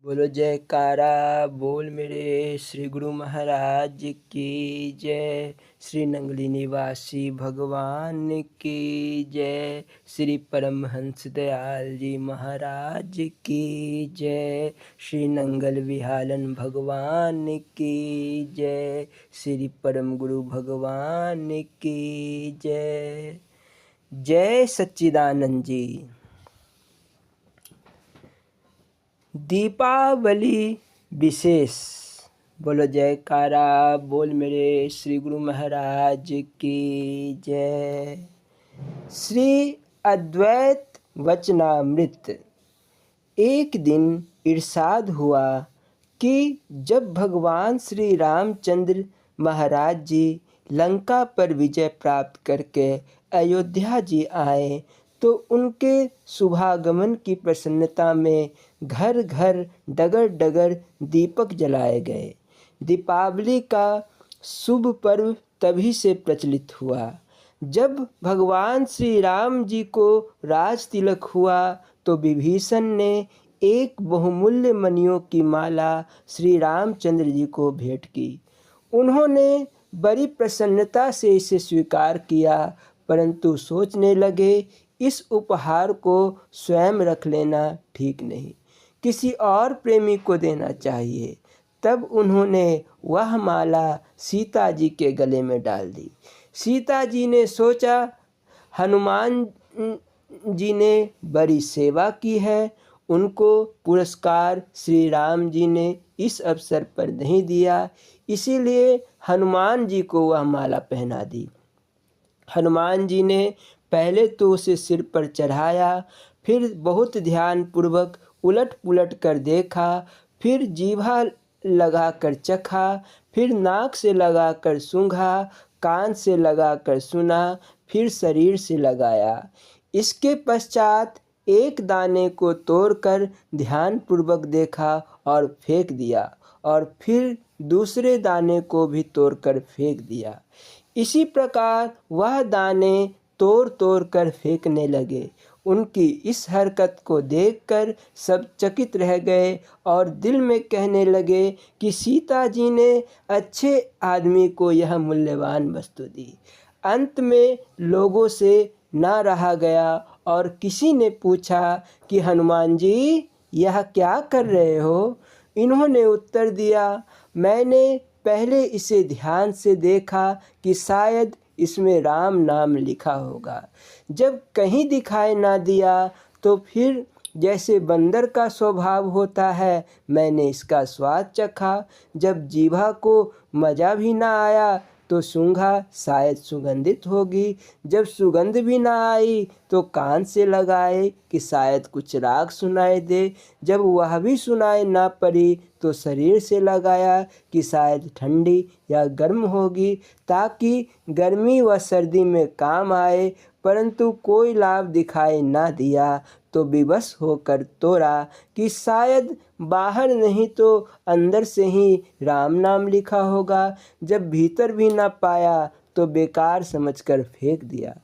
बोलो जयकारा बोल मेरे श्री गुरु महाराज की जय। श्री नंगली निवासी भगवान की जय। श्री परमहंस दयाल जी महाराज की जय। श्री नंगल विहालन भगवान की जय। श्री परम गुरु भगवान की जय। जय सच्चिदानंद जी। दीपावली विशेष। बोलो जयकारा बोल मेरे श्री गुरु महाराज की जय। श्री अद्वैत वचनामृत। एक दिन इरशाद हुआ कि जब भगवान श्री रामचंद्र महाराज जी लंका पर विजय प्राप्त करके अयोध्या जी आए तो उनके शुभागमन की प्रसन्नता में घर घर डगर डगर दीपक जलाए गए। दीपावली का शुभ पर्व तभी से प्रचलित हुआ जब भगवान श्री राम जी को राज तिलक हुआ तो विभीषण ने एक बहुमूल्य मणियों की माला श्री रामचंद्र जी को भेंट की। उन्होंने बड़ी प्रसन्नता से इसे स्वीकार किया, परंतु सोचने लगे इस उपहार को स्वयं रख लेना ठीक नहीं, किसी और प्रेमी को देना चाहिए। तब उन्होंने वह माला सीता जी के गले में डाल दी। सीता जी ने सोचा हनुमान जी ने बड़ी सेवा की है, उनको पुरस्कार श्री राम जी ने इस अवसर पर नहीं दिया, इसीलिए हनुमान जी को वह माला पहना दी। हनुमान जी ने पहले तो उसे सिर पर चढ़ाया, फिर बहुत ध्यानपूर्वक उलट पुलट कर देखा, फिर जीभा लगाकर चखा, फिर नाक से लगाकर सूंघा, कान से लगाकर सुना, फिर शरीर से लगाया। इसके पश्चात एक दाने को तोड़कर ध्यानपूर्वक देखा और फेंक दिया, और फिर दूसरे दाने को भी तोड़कर फेंक दिया। इसी प्रकार वह दाने तोड़ तोड़ कर फेंकने लगे। उनकी इस हरकत को देखकर सब चकित रह गए और दिल में कहने लगे कि सीता जी ने अच्छे आदमी को यह मूल्यवान वस्तु दी। अंत में लोगों से ना रहा गया और किसी ने पूछा कि हनुमान जी यह क्या कर रहे हो? इन्होंने उत्तर दिया, मैंने पहले इसे ध्यान से देखा कि शायद इसमें राम नाम लिखा होगा। जब कहीं दिखाई ना दिया तो फिर जैसे बंदर का स्वभाव होता है, मैंने इसका स्वाद चखा। जब जीभा को मज़ा भी ना आया तो सूंघा, शायद सुगंधित होगी। जब सुगंध भी ना आई तो कान से लगाए कि शायद कुछ राग सुनाई दे। जब वह भी सुनाई ना पड़ी तो शरीर से लगाया कि शायद ठंडी या गर्म होगी, ताकि गर्मी व सर्दी में काम आए। परंतु कोई लाभ दिखाई ना दिया तो विवश होकर तोड़ा कि शायद बाहर नहीं तो अंदर से ही राम नाम लिखा होगा। जब भीतर भी ना पाया तो बेकार समझकर फेंक दिया।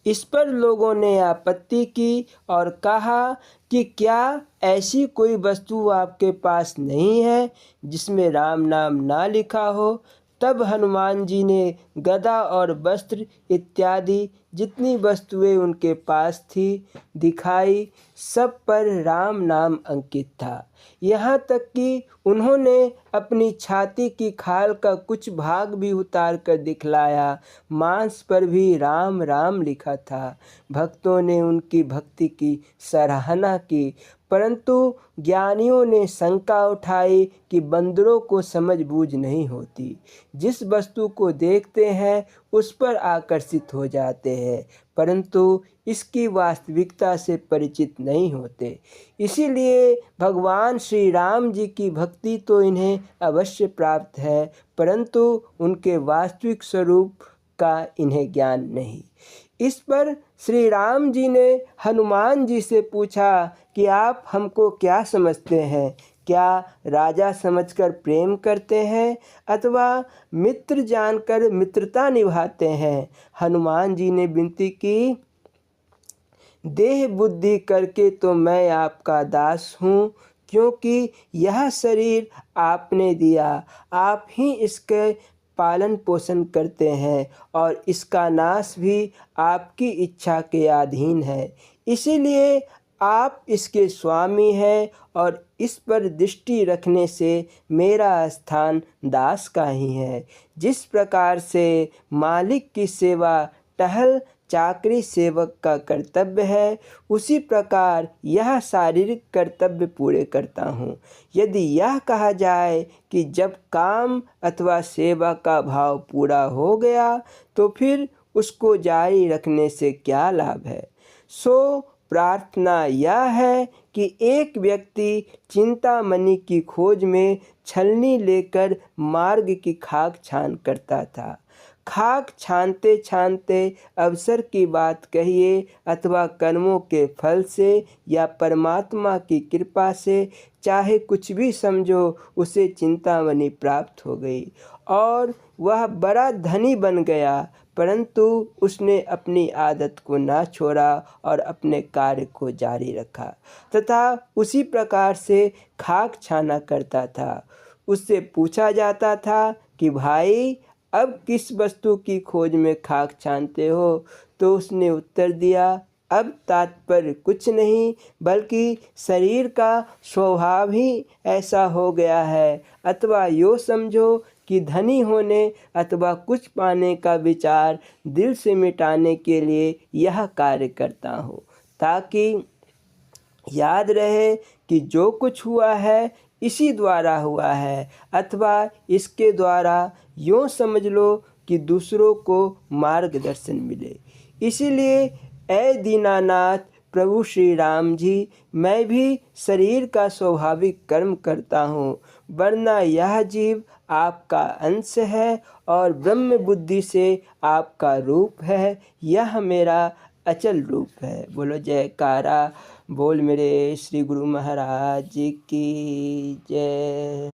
इस पर लोगों ने आपत्ति की और कहा कि क्या ऐसी कोई वस्तु आपके पास नहीं है जिसमें राम नाम ना लिखा हो? तब हनुमान जी ने गदा और वस्त्र इत्यादि जितनी वस्तुएं उनके पास थी दिखाई, सब पर राम नाम अंकित था। यहाँ तक कि उन्होंने अपनी छाती की खाल का कुछ भाग भी उतार कर दिखलाया, मांस पर भी राम राम लिखा था। भक्तों ने उनकी भक्ति की सराहना की, परंतु ज्ञानियों ने शंका उठाई कि बंदरों को समझ बूझ नहीं होती, जिस वस्तु को देखते हैं उस पर आकर्षित हो जाते हैं, परंतु इसकी वास्तविकता से परिचित नहीं होते। इसीलिए भगवान श्री राम जी की भक्ति तो इन्हें अवश्य प्राप्त है, परंतु उनके वास्तविक स्वरूप का इन्हें ज्ञान नहीं। इस पर श्री राम जी ने हनुमान जी से पूछा कि आप हमको क्या समझते हैं? क्या राजा समझकर प्रेम करते हैं अथवा मित्र जानकर मित्रता निभाते हैं? हनुमान जी ने विनती की, देह बुद्धि करके तो मैं आपका दास हूँ, क्योंकि यह शरीर आपने दिया, आप ही इसके पालन पोषण करते हैं और इसका नाश भी आपकी इच्छा के अधीन है। इसीलिए आप इसके स्वामी हैं और इस पर दृष्टि रखने से मेरा स्थान दास का ही है। जिस प्रकार से मालिक की सेवा टहल चाकरी सेवक का कर्तव्य है, उसी प्रकार यह शारीरिक कर्तव्य पूरे करता हूँ। यदि यह कहा जाए कि जब काम अथवा सेवा का भाव पूरा हो गया तो फिर उसको जारी रखने से क्या लाभ है। सो प्रार्थना यह है कि एक व्यक्ति चिंतामणि की खोज में छलनी लेकर मार्ग की खाक छान करता था। खाक छानते छानते अवसर की बात कहिए अथवा कर्मों के फल से या परमात्मा की कृपा से, चाहे कुछ भी समझो, उसे चिंतामणि प्राप्त हो गई और वह बड़ा धनी बन गया। परंतु उसने अपनी आदत को ना छोड़ा और अपने कार्य को जारी रखा तथा उसी प्रकार से खाक छाना करता था। उससे पूछा जाता था कि भाई, अब किस वस्तु की खोज में खाक छानते हो? तो उसने उत्तर दिया, अब तात्पर्य कुछ नहीं, बल्कि शरीर का स्वभाव ही ऐसा हो गया है। अथवा यो समझो कि धनी होने अथवा कुछ पाने का विचार दिल से मिटाने के लिए यह कार्य करता हूँ, ताकि याद रहे कि जो कुछ हुआ है इसी द्वारा हुआ है, अथवा इसके द्वारा यूँ समझ लो कि दूसरों को मार्गदर्शन मिले। इसीलिए ऐ दीनानाथ प्रभु श्री राम जी, मैं भी शरीर का स्वाभाविक कर्म करता हूँ, वरना यह जीव आपका अंश है और ब्रह्म बुद्धि से आपका रूप है। यह मेरा अचल रूप है। बोलो जयकारा बोल मेरे श्री गुरु महाराज की जय।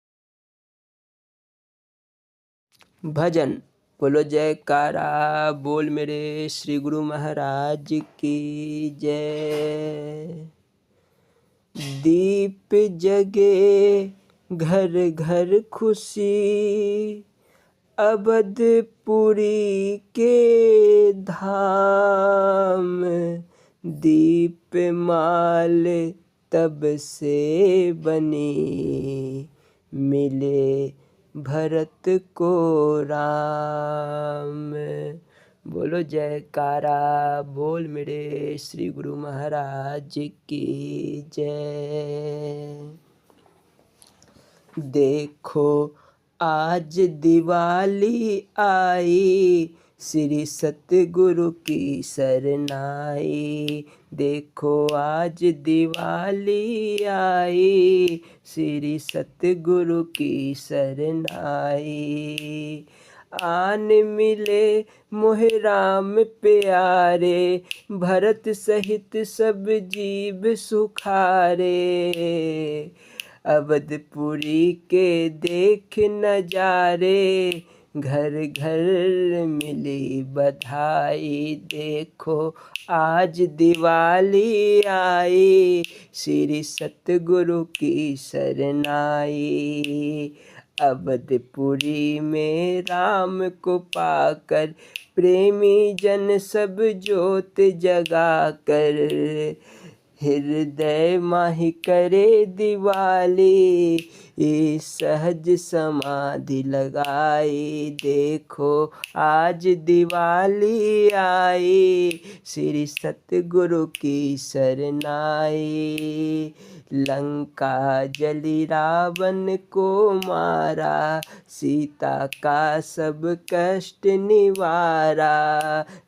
भजन। बोलो जयकारा बोल मेरे श्री गुरु महाराज की जय। दीप जगे घर घर खुशी, अवधपुरी के धाम, दीप माल तब से बनी, मिले भरत को राम। बोलो जयकारा बोल मेरे श्री गुरु महाराज की जय। देखो आज दिवाली आई, श्री सतगुरु की शरणाई। देखो आज दिवाली आई, श्री सतगुरु की शरणाई। आन मिले मोह राम प्यारे, भरत सहित सब जीव सुखारे। अवधपुरी के देख नजारे, घर घर मिली बधाई। देखो आज दिवाली आई, श्री सतगुरु की शरणाई। अवधपुरी में राम को पाकर, प्रेमी जन सब ज्योत जगाकर, हृदय माही करे दिवाली, सहज समाधि लगाई। देखो आज दिवाली आई, श्री सतगुरु की शरणाई। लंका जली रावण को मारा, सीता का सब कष्ट निवारा।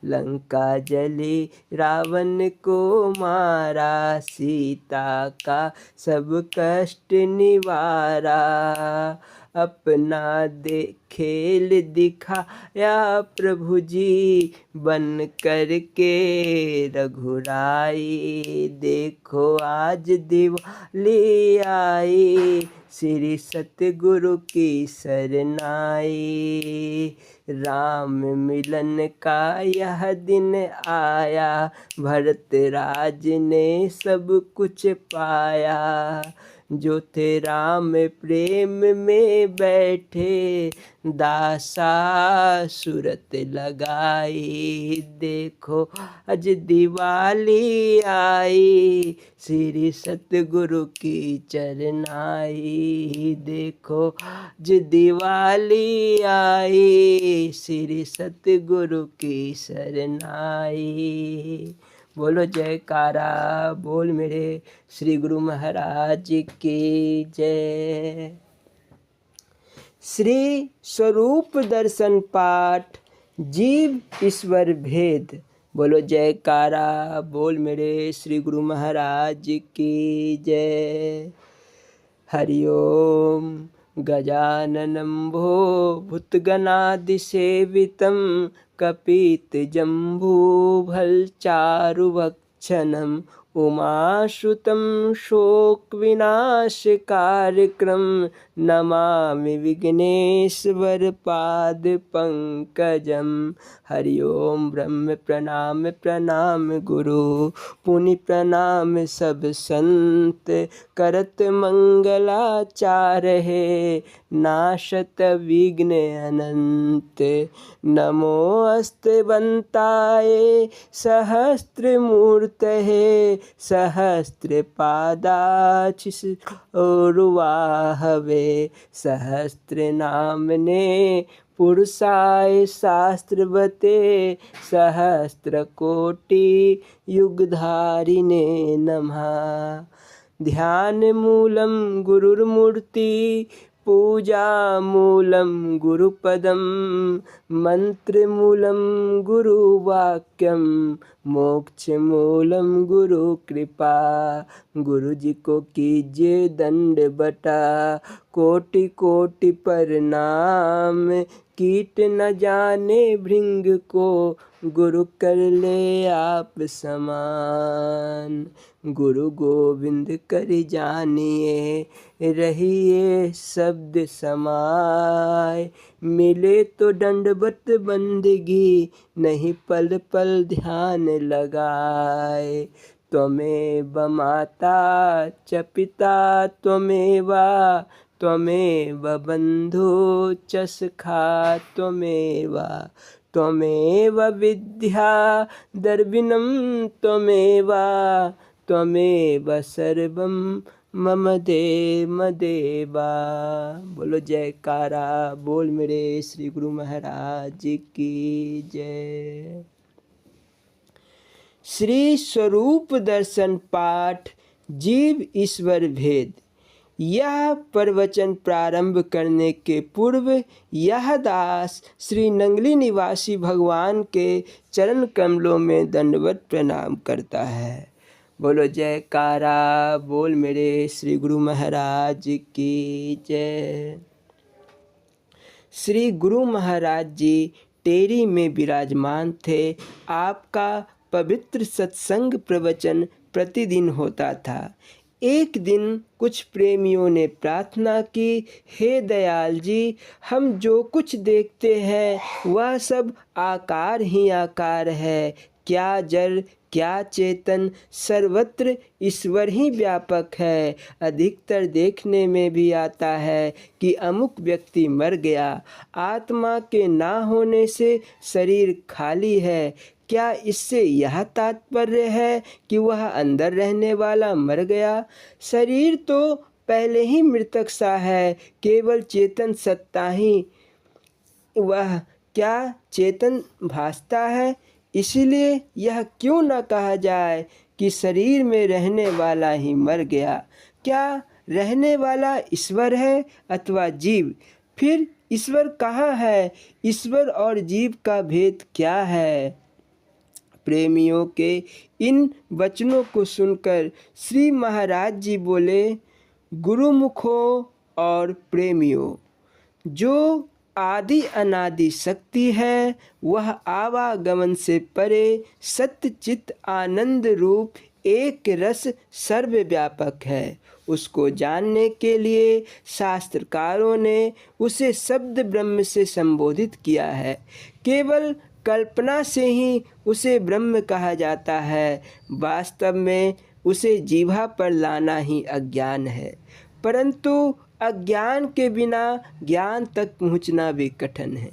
लंका जली रावण को मारा, सीता का सब कष्ट निवारा। अपना दे खेल दिखाया प्रभु जी, बन कर के रघुराई। देखो आज दिवाली आई, श्री सतगुरु की शरणाई। राम मिलन का यह दिन आया, भरत राज ने सब कुछ पाया। जो थे राम प्रेम में बैठे, दासा सूरत लगाई। देखो आज दिवाली आई, श्री सतगुरु की चरनाई। देखो आज दिवाली आई, श्री सतगुरु की शरनाई। बोलो जयकारा बोल मेरे श्री गुरु महाराज की जय। श्री स्वरूप दर्शन पाठ, जीव ईश्वर भेद। बोलो जयकारा बोल मेरे श्री गुरु महाराज की जय। हरि ओम। गजाननं भो भूतगणादिसेवितं, कपितजम्बूफलचारुभक्षणम्, उमासुतं शोकविनाशकारकं, नमामि विघ्नेश्वरपादपङ्कजं। हरि ओम। ब्रह्म प्रणाम प्रणाम गुरु, पुनि प्रणाम सब संत, करत मंगलाचार है, नाशत विघ्न अनंत। नमो अस्तवंताय सहस्त्रमूर्तये, सहस्रपादाचिशोरुवाहवे, सहस्रनामने पुरुषाय शास्त्रवते, सहस्रकोटि युगधारिणे नमः। ध्यान मूलं गुरुर्मूर्ति, पूजा मूलं गुरुपदम, मंत्र मूलं गुरुवाक्यम, मोक्ष मूलं गुरु कृपा। गुरु जी को कीजिए दंड बटा, कोटि कोटि प्रणाम। कीट न जाने भृंग को, गुरु कर ले आप समान। गुरु गोविंद कर जानिए, रहिए शब्द समाय। मिले तो दंडवत बंदगी, नहीं पल पल ध्यान लगाए। त्वमेव माता च पिता त्वमेव, त्वमेव बंधु च सखा त्वमेव, त्वमेव विद्या द्रविणं त्वमेव, त्वमेव सर्वं मम देव देवा। बोलो जयकारा बोल मेरे श्री गुरु महाराज की जय। श्री स्वरूप दर्शन पाठ, जीव ईश्वर भेद। यह प्रवचन प्रारंभ करने के पूर्व यह दास श्री नंगली निवासी भगवान के चरण कमलों में दंडवत प्रणाम करता है। बोलो जयकारा बोल मेरे श्री गुरु महाराज की जय। श्री गुरु महाराज जी टेरी में विराजमान थे। आपका पवित्र सत्संग प्रवचन प्रतिदिन होता था। एक दिन कुछ प्रेमियों ने प्रार्थना की, हे दयाल जी, हम जो कुछ देखते हैं वह सब आकार ही आकार है। क्या जड़ क्या चेतन, सर्वत्र ईश्वर ही व्यापक है। अधिकतर देखने में भी आता है कि अमुक व्यक्ति मर गया, आत्मा के ना होने से शरीर खाली है। क्या इससे यह तात्पर्य है कि वह अंदर रहने वाला मर गया? शरीर तो पहले ही मृतक सा है, केवल चेतन सत्ता ही। वह क्या चेतन भासता है? इसीलिए यह क्यों न कहा जाए कि शरीर में रहने वाला ही मर गया। क्या रहने वाला ईश्वर है अथवा जीव? फिर ईश्वर कहाँ है? ईश्वर और जीव का भेद क्या है? प्रेमियों के इन वचनों को सुनकर श्री महाराज जी बोले, गुरुमुखों और प्रेमियों, जो आदि अनादि शक्ति है वह आवागमन से परे सत्य चित्त आनंद रूप एक रस सर्वव्यापक है। उसको जानने के लिए शास्त्रकारों ने उसे शब्द ब्रह्म से संबोधित किया है। केवल कल्पना से ही उसे ब्रह्म कहा जाता है। वास्तव में उसे जीभा पर लाना ही अज्ञान है। परंतु अज्ञान के बिना ज्ञान तक पहुँचना भी कठिन है।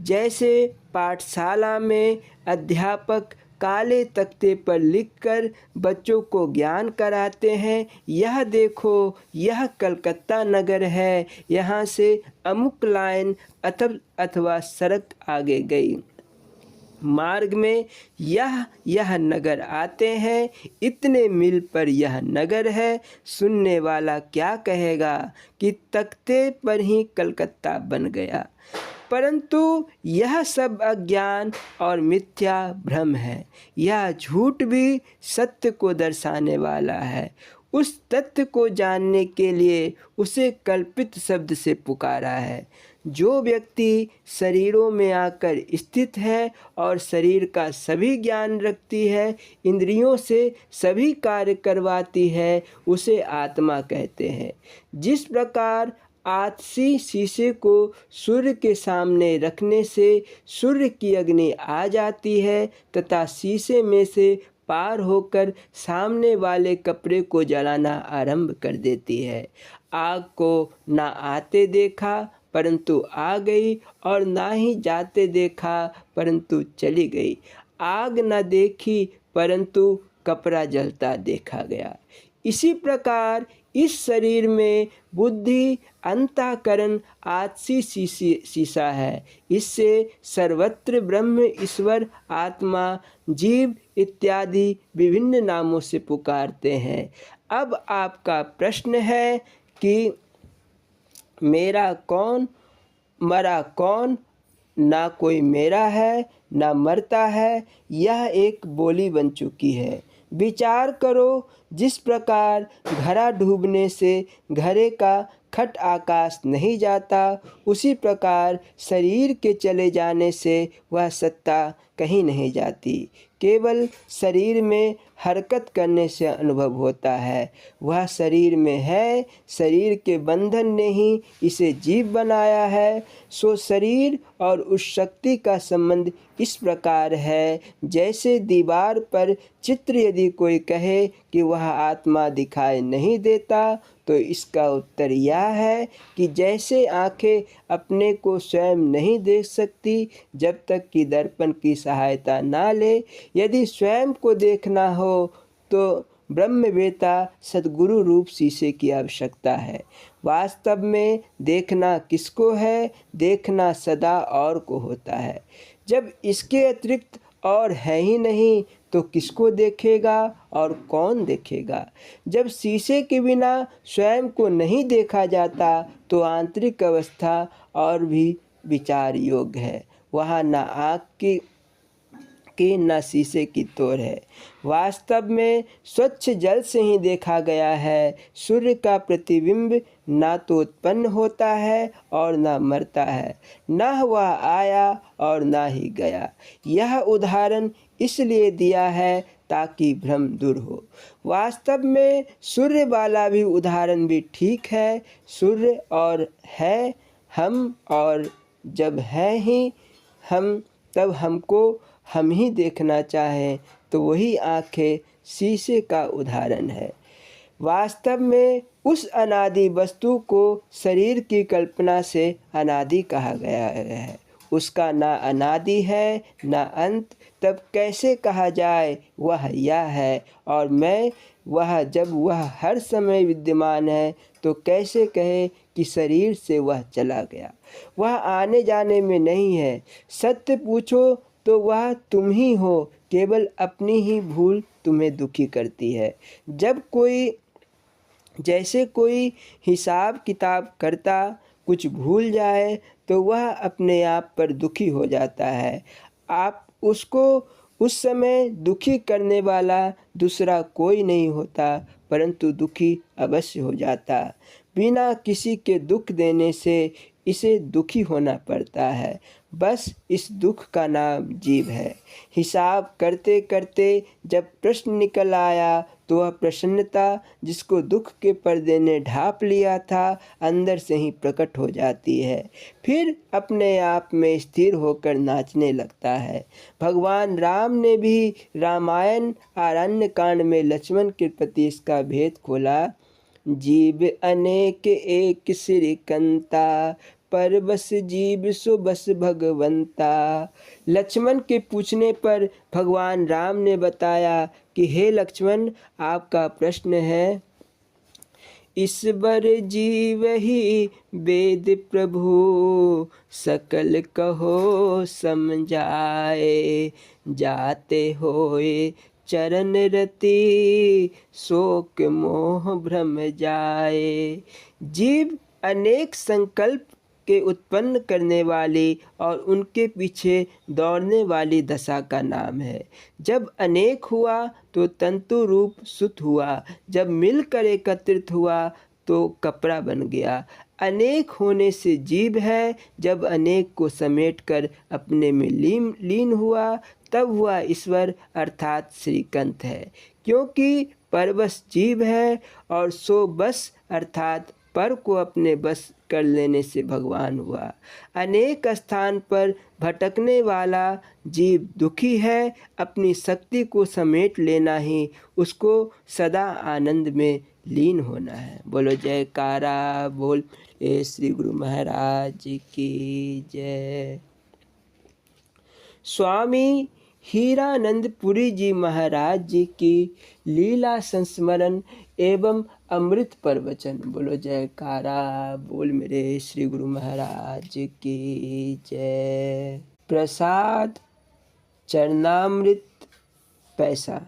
जैसे पाठशाला में अध्यापक काले तख्ते पर लिखकर बच्चों को ज्ञान कराते हैं, यह देखो यह कलकत्ता नगर है, यहाँ से अमुक लाइन अथवा सड़क आगे गई, मार्ग में यह नगर आते हैं, इतने मील पर यह नगर है। सुनने वाला क्या कहेगा कि तख्ते पर ही कलकत्ता बन गया। परंतु यह सब अज्ञान और मिथ्या भ्रम है। यह झूठ भी सत्य को दर्शाने वाला है। उस तथ्य को जानने के लिए उसे कल्पित शब्द से पुकारा है। जो व्यक्ति शरीरों में आकर स्थित है और शरीर का सभी ज्ञान रखती है, इंद्रियों से सभी कार्य करवाती है, उसे आत्मा कहते हैं। जिस प्रकार आतसी शीशे को सूर्य के सामने रखने से सूर्य की अग्नि आ जाती है तथा शीशे में से पार होकर सामने वाले कपड़े को जलाना आरंभ कर देती है। आग को ना आते देखा परंतु आ गई और ना ही जाते देखा परंतु चली गई। आग न देखी परंतु कपड़ा जलता देखा गया। इसी प्रकार इस शरीर में बुद्धि अंतःकरण आतसी शीशा है। इससे सर्वत्र ब्रह्म, ईश्वर, आत्मा, जीव इत्यादि विभिन्न नामों से पुकारते हैं। अब आपका प्रश्न है कि मेरा कौन, मरा कौन, ना कोई मेरा है ना मरता है, यह एक बोली बन चुकी है। विचार करो, जिस प्रकार घड़ा डूबने से घड़े का खट आकाश नहीं जाता, उसी प्रकार शरीर के चले जाने से वह सत्ता कहीं नहीं जाती। केवल शरीर में हरकत करने से अनुभव होता है। वह शरीर में है, शरीर के बंधन ने ही इसे जीव बनाया है। सो शरीर और उस शक्ति का संबंध इस प्रकार है, जैसे दीवार पर चित्र यदि कोई कहे कि वह आत्मा दिखाई नहीं देता, तो इसका उत्तर यह है कि जैसे आँखें अपने को स्वयं नहीं देख सकती जब तक कि दर्पण की सहायता ना ले, यदि स्वयं को देखना हो तो ब्रह्मवेता सद्गुरु रूप शीशे की आवश्यकता है। वास्तव में देखना किसको है? देखना सदा और को होता है। जब इसके अतिरिक्त और है ही नहीं तो किसको देखेगा और कौन देखेगा? जब शीशे के बिना स्वयं को नहीं देखा जाता तो आंतरिक अवस्था और भी विचार योग्य है। वहाँ न आँख की न शीशे की तोड़ है। वास्तव में स्वच्छ जल से ही देखा गया है। सूर्य का प्रतिबिंब ना तो उत्पन्न होता है और ना मरता है, न वह आया और ना ही गया। यह उदाहरण इसलिए दिया है ताकि भ्रम दूर हो। वास्तव में सूर्य वाला भी उदाहरण भी ठीक है। सूर्य और है हम, और जब है ही हम तब हमको हम ही देखना चाहें तो वही आँखें शीशे का उदाहरण है। वास्तव में उस अनादि वस्तु को शरीर की कल्पना से अनादि कहा गया है। उसका ना अनादि है ना अंत, तब कैसे कहा जाए वह यह है और मैं वह? जब वह हर समय विद्यमान है तो कैसे कहे कि शरीर से वह चला गया? वह आने जाने में नहीं है। सत्य पूछो तो वह तुम ही हो, केवल अपनी ही भूल तुम्हें दुखी करती है। जैसे कोई हिसाब किताब करता कुछ भूल जाए तो वह अपने आप पर दुखी हो जाता है। आप उसको उस समय दुखी करने वाला दूसरा कोई नहीं होता, परंतु दुखी अवश्य हो जाता। बिना किसी के दुख देने से इसे दुखी होना पड़ता है। बस इस दुख का नाम जीव है। हिसाब करते करते जब प्रश्न निकल आया तो वह प्रसन्नता जिसको दुख के पर्दे ने ढांप लिया था अंदर से ही प्रकट हो जाती है। फिर अपने आप में स्थिर होकर नाचने लगता है। भगवान राम ने भी रामायण आरण्य कांड में लक्ष्मण के प्रति इसका भेद खोला। जीव अनेक एक श्रीकंता, पर बस जीव सो बस भगवंता। लक्ष्मण के पूछने पर भगवान राम ने बताया कि हे लक्ष्मण, आपका प्रश्न है ईश्वर जीव ही वेद प्रभु, सकल कहो समझाए। जाते होए चरण रति, शोक मोह भ्रम जाए। जीव अनेक संकल्प के उत्पन्न करने वाली और उनके पीछे दौड़ने वाली दशा का नाम है। जब अनेक हुआ तो तंतु रूप सुत हुआ, जब मिलकर एकत्रित हुआ तो कपड़ा बन गया। अनेक होने से जीव है, जब अनेक को समेटकर अपने में लीन हुआ तब हुआ ईश्वर अर्थात श्रीकंठ है। क्योंकि परवश जीव है और सो बस अर्थात पर को अपने बस कर लेने से भगवान हुआ। अनेक स्थान पर भटकने वाला जीव दुखी है। अपनी शक्ति को समेट लेना ही उसको सदा आनंद में लीन होना है। बोलो जयकारा बोल श्री गुरु महाराज की जय। स्वामी हीरानंद पुरी जी महाराज जी की लीला संस्मरण एवं अमृत प्रवचन। बोलो जयकारा बोल मेरे श्री गुरु महाराज की जय। प्रसाद चरणामृत पैसा।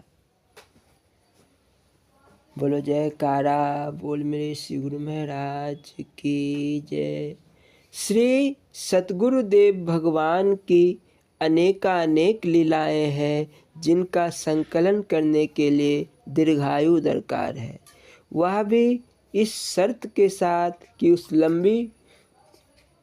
बोलो जयकारा बोल मेरे श्री गुरु महाराज की जय। श्री सतगुरुदेव भगवान की अनेकानेक लीलाएं हैं जिनका संकलन करने के लिए दीर्घायु दरकार है। वह भी इस शर्त के साथ कि उस लंबी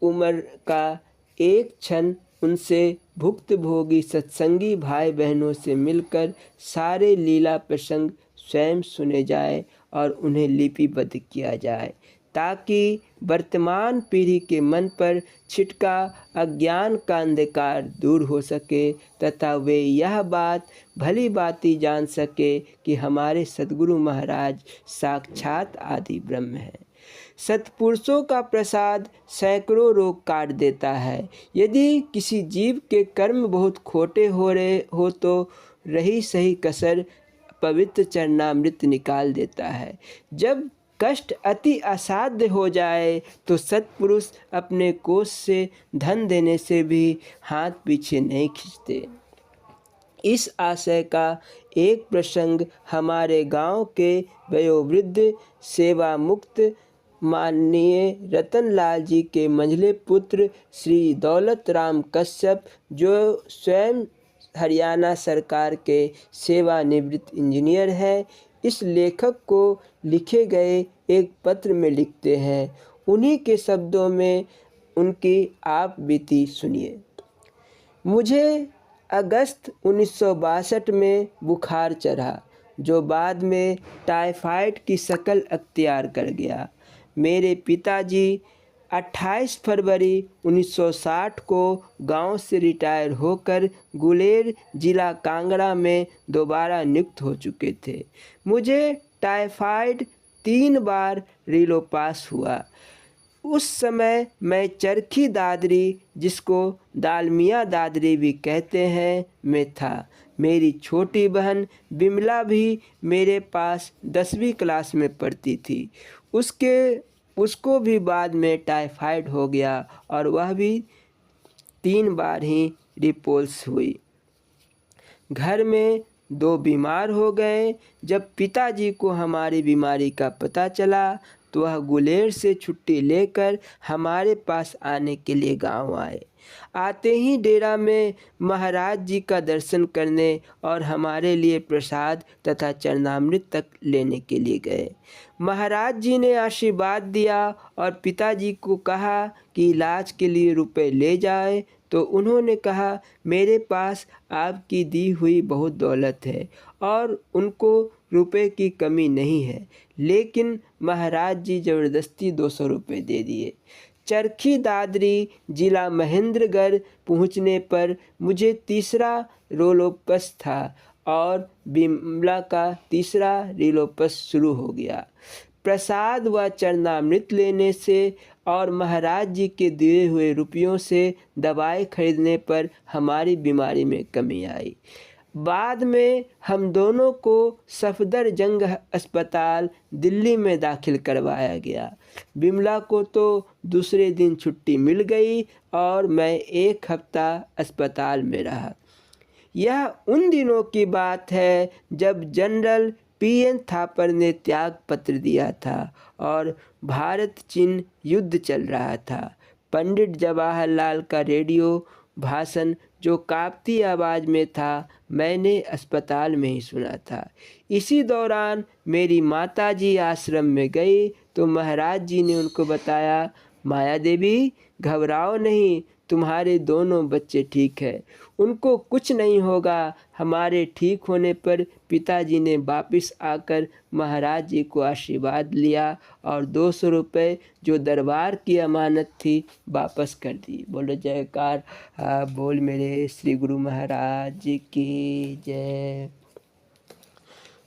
उम्र का एक क्षण उनसे भुक्तभोगी सत्संगी भाई बहनों से मिलकर सारे लीला प्रसंग स्वयं सुने जाए और उन्हें लिपिबद्ध किया जाए, ताकि वर्तमान पीढ़ी के मन पर छिटका अज्ञान का अंधकार दूर हो सके तथा वे यह बात भली भांति जान सके कि हमारे सद्गुरु महाराज साक्षात आदि ब्रह्म हैं। सत्पुरुषों का प्रसाद सैकड़ों रोग काट देता है। यदि किसी जीव के कर्म बहुत खोटे हो रहे हो तो रही सही कसर पवित्र चरणामृत निकाल देता है। जब कष्ट अति असाध्य हो जाए तो सत्पुरुष अपने कोष से धन देने से भी हाथ पीछे नहीं खींचते। इस आशय का एक प्रसंग हमारे गांव के वयोवृद्ध सेवा मुक्त माननीय रतनलाल जी के मंझले पुत्र श्री दौलत राम कश्यप, जो स्वयं हरियाणा सरकार के सेवानिवृत्त इंजीनियर हैं, इस लेखक को लिखे गए एक पत्र में लिखते हैं। उन्हीं के शब्दों में उनकी आप बीती सुनिए। मुझे अगस्त 1962 में बुखार चढ़ा, जो बाद में टाइफाइड की शक्ल अख्तियार कर गया। मेरे पिताजी 28 फरवरी 1960 को गांव से रिटायर होकर गुलेर जिला कांगड़ा में दोबारा नियुक्त हो चुके थे। मुझे टाइफाइड 3 बार रिलोपास हुआ। उस समय मैं चरखी दादरी, जिसको दालमिया दादरी भी कहते हैं, में था। मेरी छोटी बहन बिमला भी मेरे पास 10वीं क्लास में पढ़ती थी। उसको भी बाद में टाइफाइड हो गया और वह भी 3 बार ही रिपोल्स हुई। घर में 2 बीमार हो गए। जब पिताजी को हमारी बीमारी का पता चला तो वह गुलेर से छुट्टी लेकर हमारे पास आने के लिए गांव आए। आते ही डेरा में महाराज जी का दर्शन करने और हमारे लिए प्रसाद तथा चरणामृत तक लेने के लिए गए। महाराज जी ने आशीर्वाद दिया और पिताजी को कहा कि इलाज के लिए रुपए ले जाए, तो उन्होंने कहा मेरे पास आपकी दी हुई बहुत दौलत है और उनको रुपए की कमी नहीं है। लेकिन महाराज जी ज़बरदस्ती 200 रुपये दे दिए। चरखी दादरी जिला महेंद्रगढ़ पहुंचने पर मुझे तीसरा रोलोपस था और बिमला का तीसरा रिलोपस शुरू हो गया। प्रसाद व चरणामृत लेने से और महाराज जी के दिए हुए रुपयों से दवाई खरीदने पर हमारी बीमारी में कमी आई। बाद में हम दोनों को सफदरजंग अस्पताल दिल्ली में दाखिल करवाया गया। बिमला को तो दूसरे दिन छुट्टी मिल गई और मैं 1 हफ्ता अस्पताल में रहा। यह उन दिनों की बात है जब जनरल पीएन थापर ने त्याग पत्र दिया था और भारत चीन युद्ध चल रहा था। पंडित जवाहरलाल का रेडियो भाषण जो कांपती आवाज़ में था, मैंने अस्पताल में ही सुना था। इसी दौरान मेरी माताजी आश्रम में गई तो महाराज जी ने उनको बताया, माया देवी घबराओ नहीं, तुम्हारे दोनों बच्चे ठीक है, उनको कुछ नहीं होगा। हमारे ठीक होने पर पिताजी ने वापस आकर महाराज जी को आशीर्वाद लिया और 200 रुपये जो दरबार की अमानत थी वापस कर दी। बोलो जयकार बोल मेरे श्री गुरु महाराज जी की जय।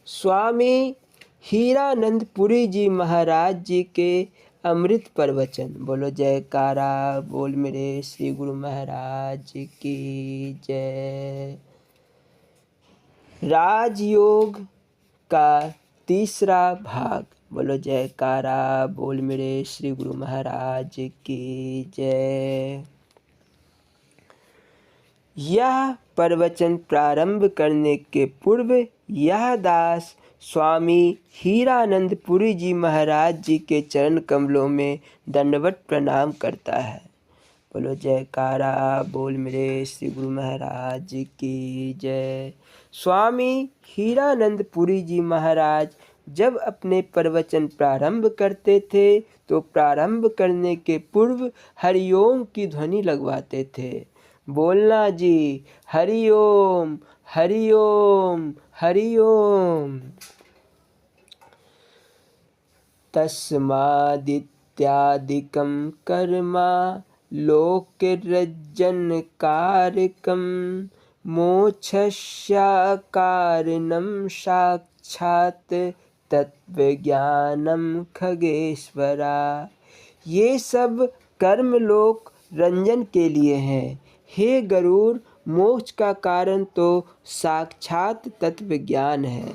स्वामी हीरानंदपुरी जी महाराज जी के अमृत प्रवचन। बोलो जयकारा बोल मेरे श्री गुरु महाराज की जय। राजयोग का तीसरा भाग। बोलो जयकारा बोल मेरे श्री गुरु महाराज की जय। यह प्रवचन प्रारंभ करने के पूर्व यह दास स्वामी हीरानंदपुरी जी महाराज जी के चरण कमलों में दंडवत प्रणाम करता है। बोलो जयकारा बोल मेरे श्री गुरु महाराज जी की जय। स्वामी हीरानंदपुरी जी महाराज जब अपने प्रवचन प्रारंभ करते थे तो प्रारंभ करने के पूर्व हरिओम की ध्वनि लगवाते थे। बोलना जी, हरिओम हरिओम हरिओम। तस्मादित्यादिकं कर्मा लोकरज्जन कारकं मोक्षस्य कारणं साक्षात् तत्वज्ञानम खगेश्वरा। ये सब कर्म लोक रंजन के लिए हैं। हे गरुड़, मोक्ष का कारण तो साक्षात तत्व ज्ञान है।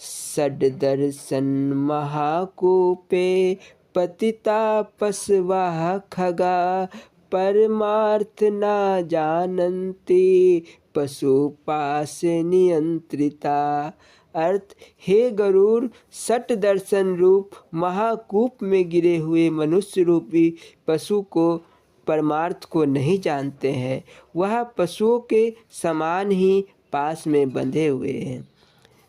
षड्दर्शन महाकूपे पतिता पशवः खगा परमार्थ न जानन्ति पशुपाश नियंत्रिता। अर्थ, हे गरुड़, षट दर्शन रूप महाकूप में गिरे हुए मनुष्य रूपी पशु को परमार्थ को नहीं जानते हैं। वह पशुओं के समान ही पास में बंधे हुए हैं।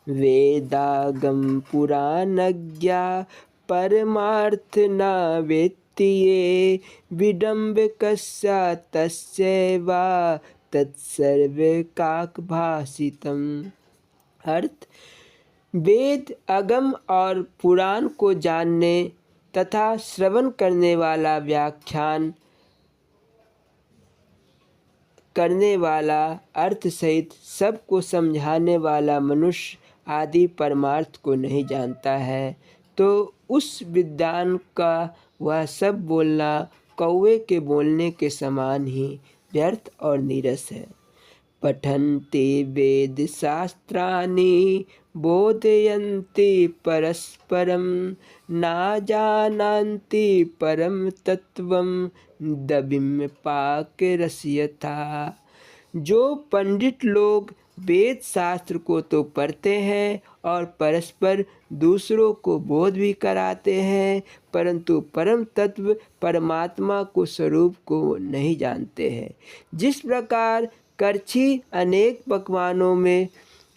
वेदागम पुराणज्ञा परमार्थ न वेत्ति ये विडम्बकस्य तस्यैवा तत्सर्वकाकभाषितम्। अर्थ, वेद अगम और पुराण को जानने तथा श्रवण करने वाला, व्याख्यान करने वाला, अर्थ सहित सबको समझाने वाला मनुष्य आदि परमार्थ को नहीं जानता है, तो उस विद्वान का वह सब बोलना कौवे के बोलने के समान ही व्यर्थ और नीरस है। पठन्ति वेद शास्त्राणि बोधयन्ति परस्परं न जानन्ति परम तत्वं दबिम पाक रसयथा। जो पंडित लोग वेद शास्त्र को तो पढ़ते हैं और परस्पर दूसरों को बोध भी कराते हैं, परंतु परम तत्व परमात्मा को स्वरूप को नहीं जानते हैं। जिस प्रकार करछी अनेक पकवानों में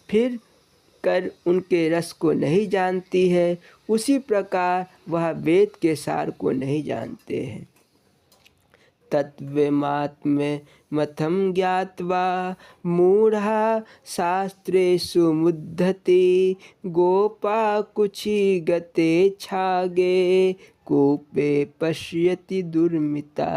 फिर कर उनके रस को नहीं जानती है, उसी प्रकार वह वेद के सार को नहीं जानते हैं। तत्त्वमात्म्यमथं ज्ञात्वा मूढ़ा शास्त्रेषु मुद्धते गोपाकुचि गते छागे कूपे पश्यति दुर्मिता।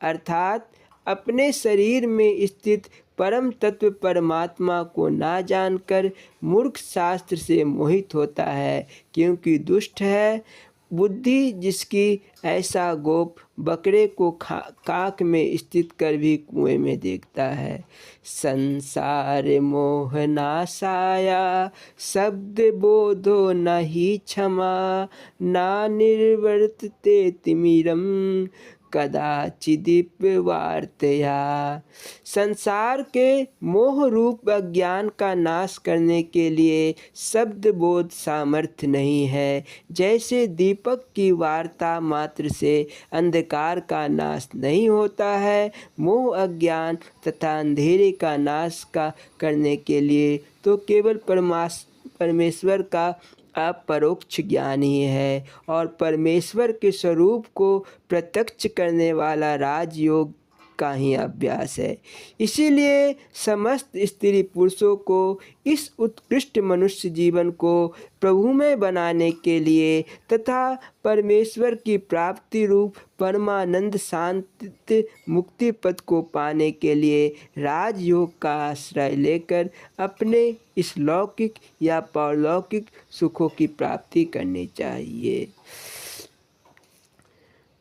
अर्थात अपने शरीर में स्थित परम तत्व परमात्मा को ना जानकर मूर्ख शास्त्र से मोहित होता है, क्योंकि दुष्ट है। बुद्धि जिसकी ऐसा गोप बकरे को काक में स्थित कर भी कुएं में देखता है। संसार मोहनाशाया शब्द बोधो न ही क्षमा ना निर्वर्तते तिमिरम कदाचिदीप वार्तया। संसार के मोह रूप अज्ञान का नाश करने के लिए शब्द बोध सामर्थ्य नहीं है। जैसे दीपक की वार्ता मात्र से अंधकार का नाश नहीं होता है, मोह अज्ञान तथा अंधेरे का नाश करने के लिए तो केवल परमेश्वर का अपरोक्ष ज्ञान ही है, और परमेश्वर के स्वरूप को प्रत्यक्ष करने वाला राजयोग का ही अभ्यास है। इसीलिए समस्त स्त्री पुरुषों को इस उत्कृष्ट मनुष्य जीवन को प्रभुमय बनाने के लिए तथा परमेश्वर की प्राप्ति रूप परमानंद शांति मुक्ति पद को पाने के लिए राजयोग का आश्रय लेकर अपने इस लौकिक या पारलौकिक सुखों की प्राप्ति करनी चाहिए।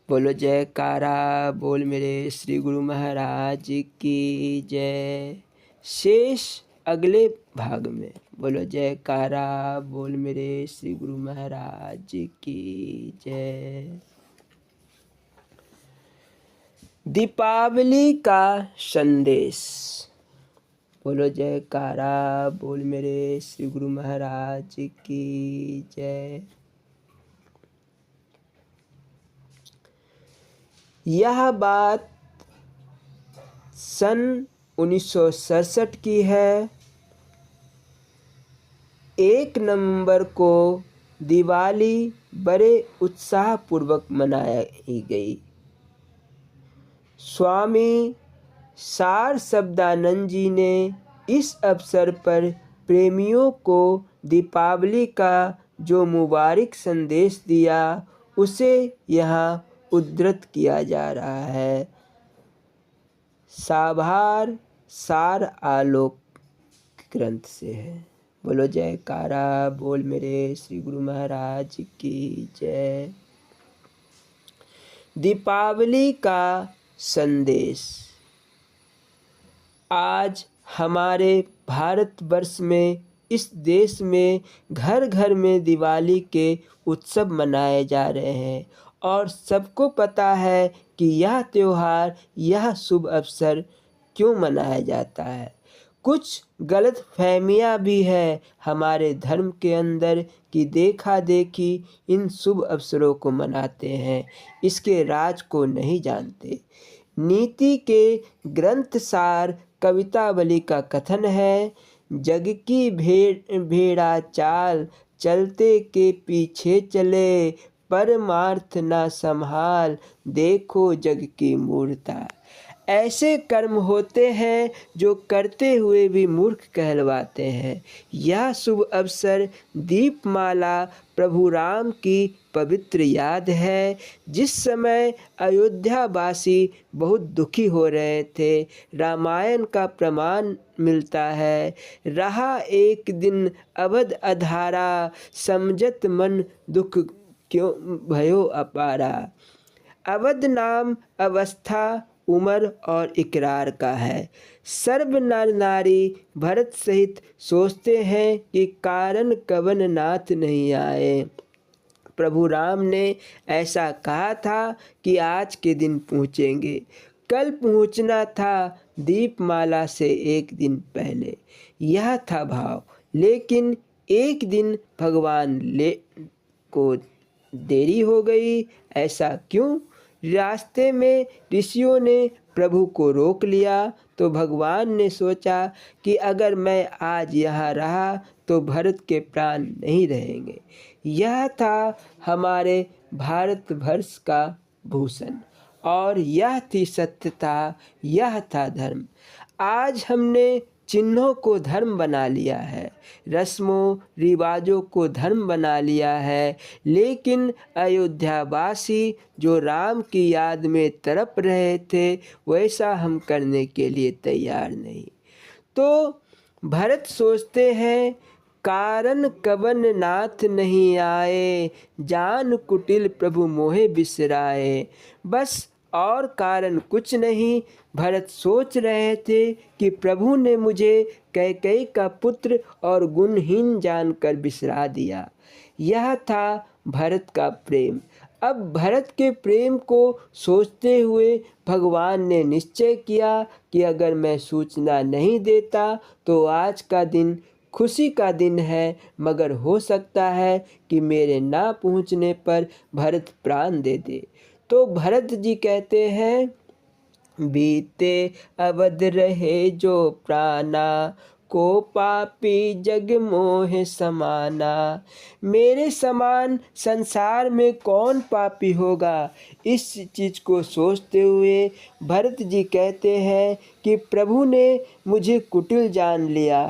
बोलो जयकारा बोल मेरे श्री गुरु महाराज की जय। शेष अगले भाग में। बोलो जयकारा बोल मेरे श्री गुरु महाराज की जय। दीपावली का संदेश। बोलो जयकारा बोल मेरे श्री गुरु महाराज की जय। यह बात सन 1967 की है। 1 नवंबर को दिवाली बड़े उत्साहपूर्वक मनाई गई। स्वामी सार शब्दानंद जी ने इस अवसर पर प्रेमियों को दीपावली का जो मुबारक संदेश दिया, उसे यहाँ उद्धृत किया जा रहा है। साभार सार आलोक ग्रंथ से है। बोलो जयकारा बोल मेरे श्री गुरु महाराज की जय। दीपावली का संदेश। आज हमारे भारतवर्ष में, इस देश में घर घर में दिवाली के उत्सव मनाए जा रहे हैं, और सबको पता है कि यह त्यौहार, यह शुभ अवसर क्यों मनाया जाता है। कुछ गलत फहमियाँ भी है हमारे धर्म के अंदर कि देखा देखी इन शुभ अवसरों को मनाते हैं, इसके राज को नहीं जानते। नीति के ग्रंथ सार कवितावली का कथन है, जग की भेड़ा चाल चलते के पीछे चले, परमार्थ ना संभाल देखो जग की मूर्ता। ऐसे कर्म होते हैं जो करते हुए भी मूर्ख कहलवाते हैं। यह शुभ अवसर दीपमाला प्रभु राम की पवित्र याद है। जिस समय अयोध्यावासी बहुत दुखी हो रहे थे, रामायण का प्रमाण मिलता है, रहा एक दिन अवध अधारा, समझत मन दुख क्यों भयो अपारा। अवध नाम अवस्था, उम्र और इकरार का है। सर्व नर नारी भरत सहित सोचते हैं कि कारण कवन नाथ नहीं आए। प्रभु राम ने ऐसा कहा था कि आज के दिन पहुँचेंगे, कल पहुँचना था, दीपमाला से एक दिन पहले। यह था भाव। लेकिन एक दिन भगवान को देरी हो गई। ऐसा क्यों? रास्ते में ऋषियों ने प्रभु को रोक लिया। तो भगवान ने सोचा कि अगर मैं आज यहाँ रहा तो भरत के प्राण नहीं रहेंगे। यह था हमारे भारतवर्ष का भूषण, और यह थी सत्यता, यह था धर्म। आज हमने चिन्हों को धर्म बना लिया है, रस्मों रिवाजों को धर्म बना लिया है, लेकिन अयोध्यावासी जो राम की याद में तड़प रहे थे, वैसा हम करने के लिए तैयार नहीं। तो भरत सोचते हैं, कारण कवन नाथ नहीं आए, जान कुटिल प्रभु मोहे बिसराए। बस और कारण कुछ नहीं। भरत सोच रहे थे कि प्रभु ने मुझे कैकेयी का पुत्र और गुणहीन जानकर बिसरा दिया। यह था भरत का प्रेम। अब भरत के प्रेम को सोचते हुए भगवान ने निश्चय किया कि अगर मैं सूचना नहीं देता तो आज का दिन खुशी का दिन है, मगर हो सकता है कि मेरे ना पहुंचने पर भरत प्राण दे दे। तो भरत जी कहते हैं, बीते अवध रहे जो प्राणा, को पापी जग मोह समाना। मेरे समान संसार में कौन पापी होगा? इस चीज़ को सोचते हुए भरत जी कहते हैं कि प्रभु ने मुझे कुटिल जान लिया।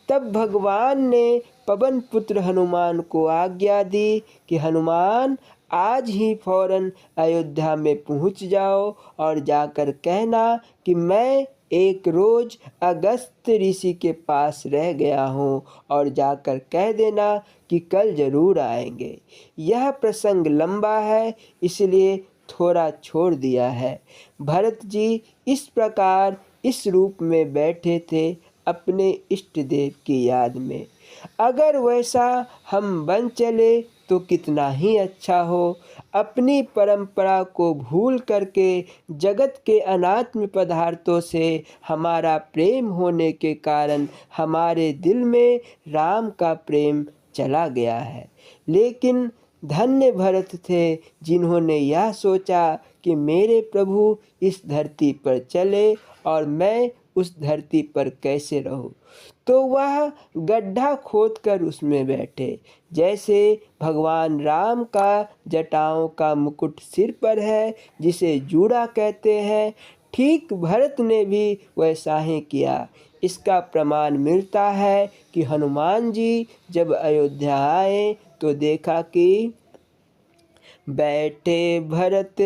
तब भगवान ने पवन पुत्र हनुमान को आज्ञा दी कि हनुमान, आज ही फौरन अयोध्या में पहुंच जाओ और जाकर कहना कि मैं एक रोज अगस्त ऋषि के पास रह गया हूँ, और जाकर कह देना कि कल जरूर आएंगे। यह प्रसंग लंबा है, इसलिए थोड़ा छोड़ दिया है। भरत जी इस प्रकार इस रूप में बैठे थे अपने इष्ट देव की याद में। अगर वैसा हम बन चले तो कितना ही अच्छा हो। अपनी परंपरा को भूल करके जगत के अनात्म पदार्थों से हमारा प्रेम होने के कारण हमारे दिल में राम का प्रेम चला गया है। लेकिन धन्य भरत थे जिन्होंने यह सोचा कि मेरे प्रभु इस धरती पर चले और मैं उस धरती पर कैसे रहूं। तो वह गड्ढा खोदकर उसमें बैठे। जैसे भगवान राम का जटाओं का मुकुट सिर पर है, जिसे जूड़ा कहते हैं, ठीक भरत ने भी वैसा ही किया। इसका प्रमाण मिलता है कि हनुमान जी जब अयोध्या आए तो देखा कि बैठे भरत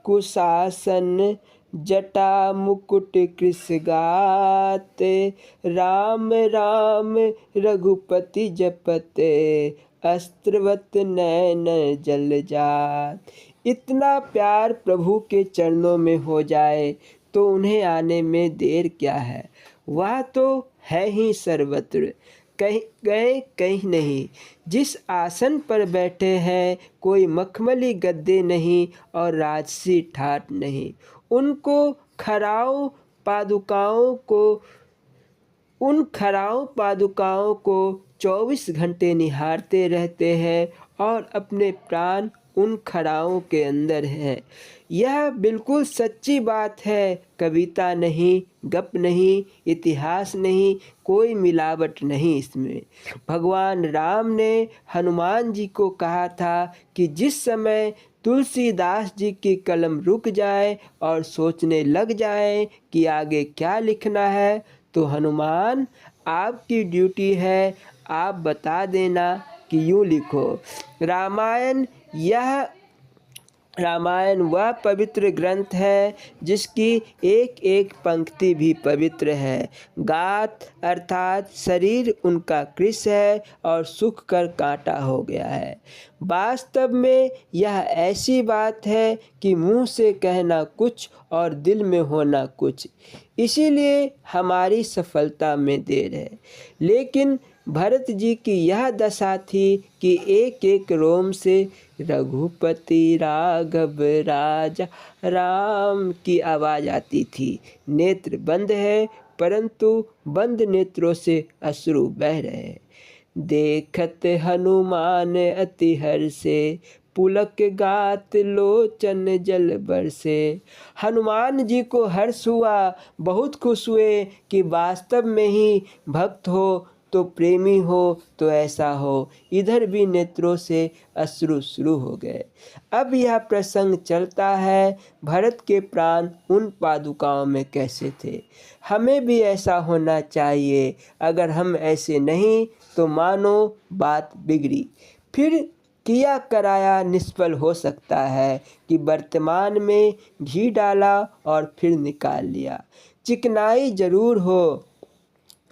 कुशासन, जटा मुकुट कृष गाते, राम राम रघुपति जपते, अस्त्रवत नैन जल जात। इतना प्यार प्रभु के चरणों में हो जाए तो उन्हें आने में देर क्या है। वह तो है ही सर्वत्र, कहीं गए कहीं नहीं। जिस आसन पर बैठे हैं कोई मखमली गद्दे नहीं और राजसी ठाट नहीं। उनको खराओं पादुकाओं को 24 घंटे निहारते रहते हैं और अपने प्राण उन खड़ाओं के अंदर है। यह बिल्कुल सच्ची बात है, कविता नहीं, गप नहीं, इतिहास नहीं, कोई मिलावट नहीं इसमें। भगवान राम ने हनुमान जी को कहा था कि जिस समय तुलसीदास जी की कलम रुक जाए और सोचने लग जाए कि आगे क्या लिखना है, तो हनुमान आपकी ड्यूटी है, आप बता देना कि यूँ लिखो। रामायण वह पवित्र ग्रंथ है जिसकी एक एक पंक्ति भी पवित्र है। गात अर्थात शरीर उनका कृश है और सूख कर कांटा हो गया है। वास्तव में यह ऐसी बात है कि मुंह से कहना कुछ और दिल में होना कुछ, इसीलिए हमारी सफलता में देर है। लेकिन भरत जी की यह दशा थी कि एक एक रोम से रघुपति राघव राजा राम की आवाज़ आती थी। नेत्र बंद है, परंतु बंद नेत्रों से अश्रु बह रहे हैं। देखत हनुमान अति हर्षे, पुलक गात लोचन जल बरसे। हनुमान जी को हर्ष हुआ, बहुत खुश हुए कि वास्तव में ही भक्त हो तो प्रेमी हो तो ऐसा हो। इधर भी नेत्रों से अश्रु शुरू हो गए। अब यह प्रसंग चलता है, भरत के प्राण उन पादुकाओं में कैसे थे। हमें भी ऐसा होना चाहिए। अगर हम ऐसे नहीं तो मानो बात बिगड़ी, फिर किया कराया निष्फल हो सकता है कि वर्तमान में घी डाला और फिर निकाल लिया। चिकनाई जरूर हो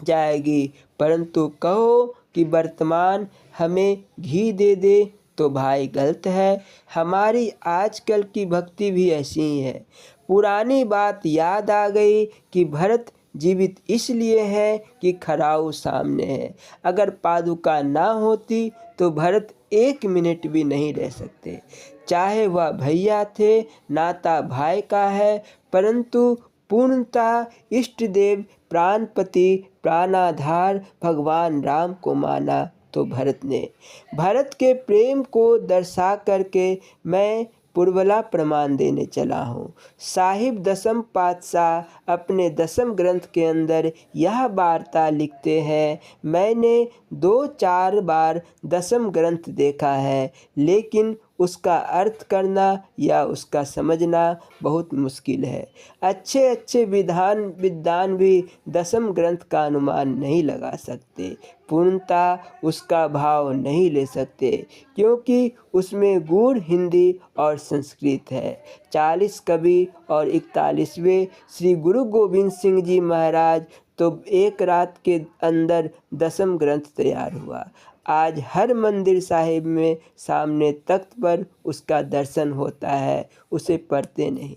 जाएगी, परंतु कहो कि वर्तमान हमें घी दे दे तो भाई गलत है। हमारी आजकल की भक्ति भी ऐसी ही है। पुरानी बात याद आ गई कि भरत जीवित इसलिए है कि खराऊ सामने है। अगर पादुका ना होती तो भरत 1 मिनट भी नहीं रह सकते। चाहे वह भैया थे, नाता भाई का है, परंतु पूर्णतः इष्ट देव प्राणपति प्राणाधार भगवान राम को माना तो भरत ने। भरत के प्रेम को दर्शा करके मैं पुरबला प्रमाण देने चला हूँ। साहिब दसम पातशाह अपने दसम ग्रंथ के अंदर यह वार्ता लिखते हैं। मैंने 2-4 बार दसम ग्रंथ देखा है, लेकिन उसका अर्थ करना या उसका समझना बहुत मुश्किल है। अच्छे विद्वान भी दसम ग्रंथ का अनुमान नहीं लगा सकते, पूर्णतः उसका भाव नहीं ले सकते, क्योंकि उसमें गूढ़ हिंदी और संस्कृत है। 40 कवि और 41वें श्री गुरु गोविंद सिंह जी महाराज तो एक रात के अंदर दसम ग्रंथ तैयार हुआ। आज हर मंदिर साहिब में सामने तख्त पर उसका दर्शन होता है, उसे पढ़ते नहीं।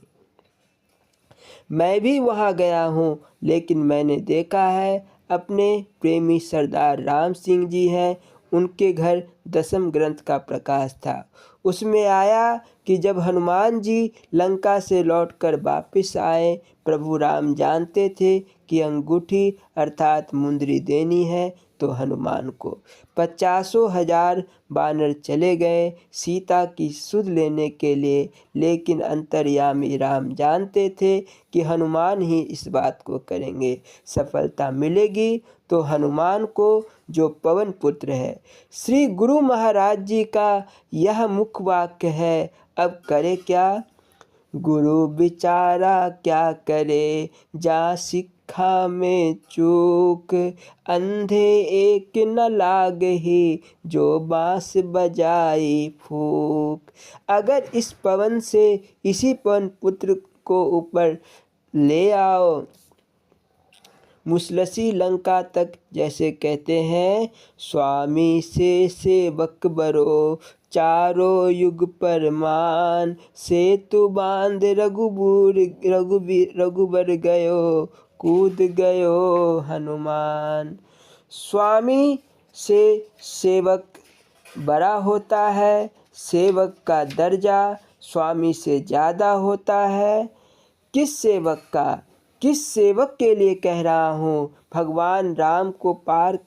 मैं भी वहाँ गया हूँ, लेकिन मैंने देखा है अपने प्रेमी सरदार राम सिंह जी हैं, उनके घर दसम ग्रंथ का प्रकाश था। उसमें आया कि जब हनुमान जी लंका से लौटकर वापस आए, प्रभु राम जानते थे कि अंगूठी अर्थात मुंदरी देनी है तो हनुमान को। 50,000 बानर चले गए सीता की सुध लेने के लिए, लेकिन अंतर्यामी राम जानते थे कि हनुमान ही इस बात को करेंगे। सफलता मिलेगी तो हनुमान को, जो पवन पुत्र है। श्री गुरु महाराज जी का यह मुख वाक्य है। अब करे क्या? गुरु बिचारा क्या करे, जा सिक्खा में चूक। अंधे एक न लागही, जो बांस बजाई फूक। अगर इस पवन से इसी पवन पुत्र को ऊपर ले आओ मुसलसी लंका तक, जैसे कहते हैं, स्वामी से सेवक बरो, चारों युग परमान। सेतु बांध रघुबर गयो, कूद गयो हनुमान। स्वामी से सेवक बड़ा होता है, सेवक का दर्जा स्वामी से ज़्यादा होता है। किस सेवक के लिए कह रहा हूँ? भगवान राम को पार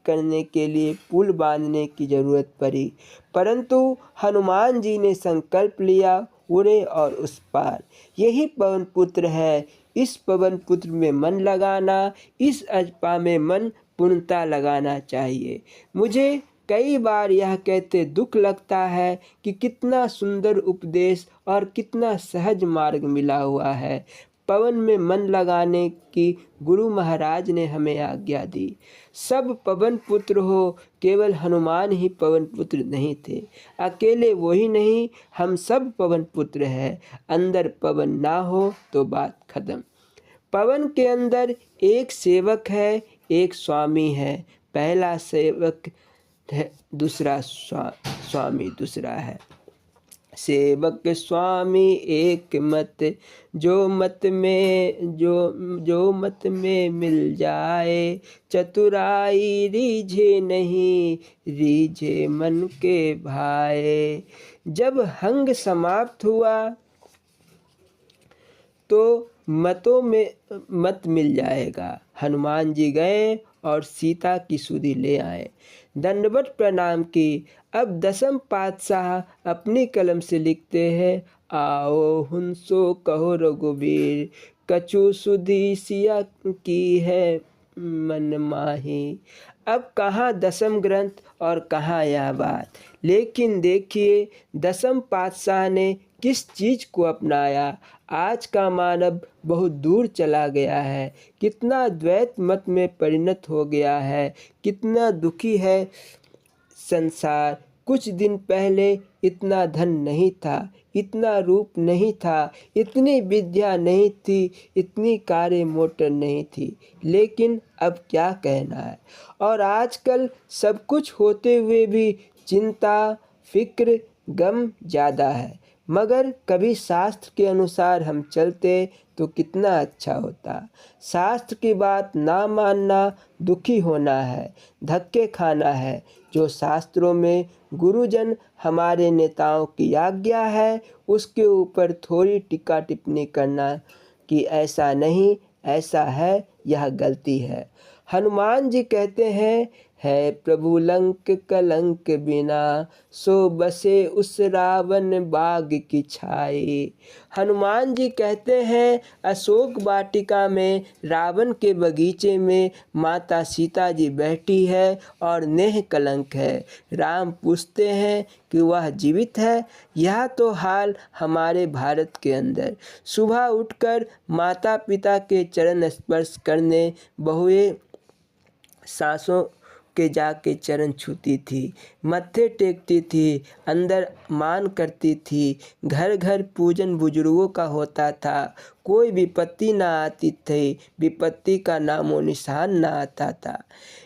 करने के लिए पुल बांधने की ज़रूरत पड़ी, परंतु हनुमान जी ने संकल्प लिया उड़े और उस पार। यही पवन पुत्र है। इस पवन पुत्र में मन लगाना, इस अजपा में मन पूर्णता लगाना चाहिए। मुझे कई बार यह कहते दुख लगता है कि कितना सुंदर उपदेश और कितना सहज मार्ग मिला हुआ है। पवन में मन लगाने की गुरु महाराज ने हमें आज्ञा दी। सब पवन पुत्र हो, केवल हनुमान ही पवन पुत्र नहीं थे। अकेले वही नहीं, हम सब पवन पुत्र हैं। अंदर पवन ना हो तो बात खत्म। पवन के अंदर एक सेवक है, एक स्वामी है। पहला सेवक है, दूसरा स्वामी दूसरा है। सेवक स्वामी एक मत, जो मत में मिल जाए। चतुराई रीझे नहीं, रीझे मन के भाए। जब हंग समाप्त हुआ तो मतों में मत मिल जाएगा। हनुमान जी गए और सीता की सुधि ले आए। दंडवत प्रणाम की। अब दसम पातशाह अपनी कलम से लिखते हैं, आओ हुंसो कहो रघुबीर, कछु सुधि सिया की है मन माही। अब कहाँ दसम ग्रंथ और कहाँ यह बात, लेकिन देखिए दसम पातशाह ने किस चीज़ को अपनाया। आज का मानव बहुत दूर चला गया है, कितना द्वैत मत में परिणत हो गया है, कितना दुखी है संसार। कुछ दिन पहले इतना धन नहीं था, इतना रूप नहीं था, इतनी विद्या नहीं थी, इतनी कारें मोटर नहीं थी, लेकिन अब क्या कहना है। और आजकल सब कुछ होते हुए भी चिंता फिक्र गम ज़्यादा है। मगर कभी शास्त्र के अनुसार हम चलते तो कितना अच्छा होता। शास्त्र की बात ना मानना दुखी होना है, धक्के खाना है। जो शास्त्रों में गुरुजन हमारे नेताओं की आज्ञा है, उसके ऊपर थोड़ी टीका टिप्पणी करना कि ऐसा नहीं, ऐसा है, यह गलती है। हनुमान जी कहते हैं, है प्रभु लंक कलंक बिना, सो बसे उस रावण बाग की छाई। हनुमान जी कहते हैं, अशोक वाटिका में रावण के बगीचे में माता सीता जी बैठी है और नेह कलंक है। राम पूछते हैं कि वह जीवित है। यह तो हाल हमारे भारत के अंदर। सुबह उठकर माता पिता के चरण स्पर्श करने बहुएं सासों के जाके चरण छूती थी, मत्थे टेकती थी, अंदर मान करती थी। घर घर पूजन बुजुर्गों का होता था। कोई विपत्ति ना आती थी, विपत्ति का नामो निशान ना आता था।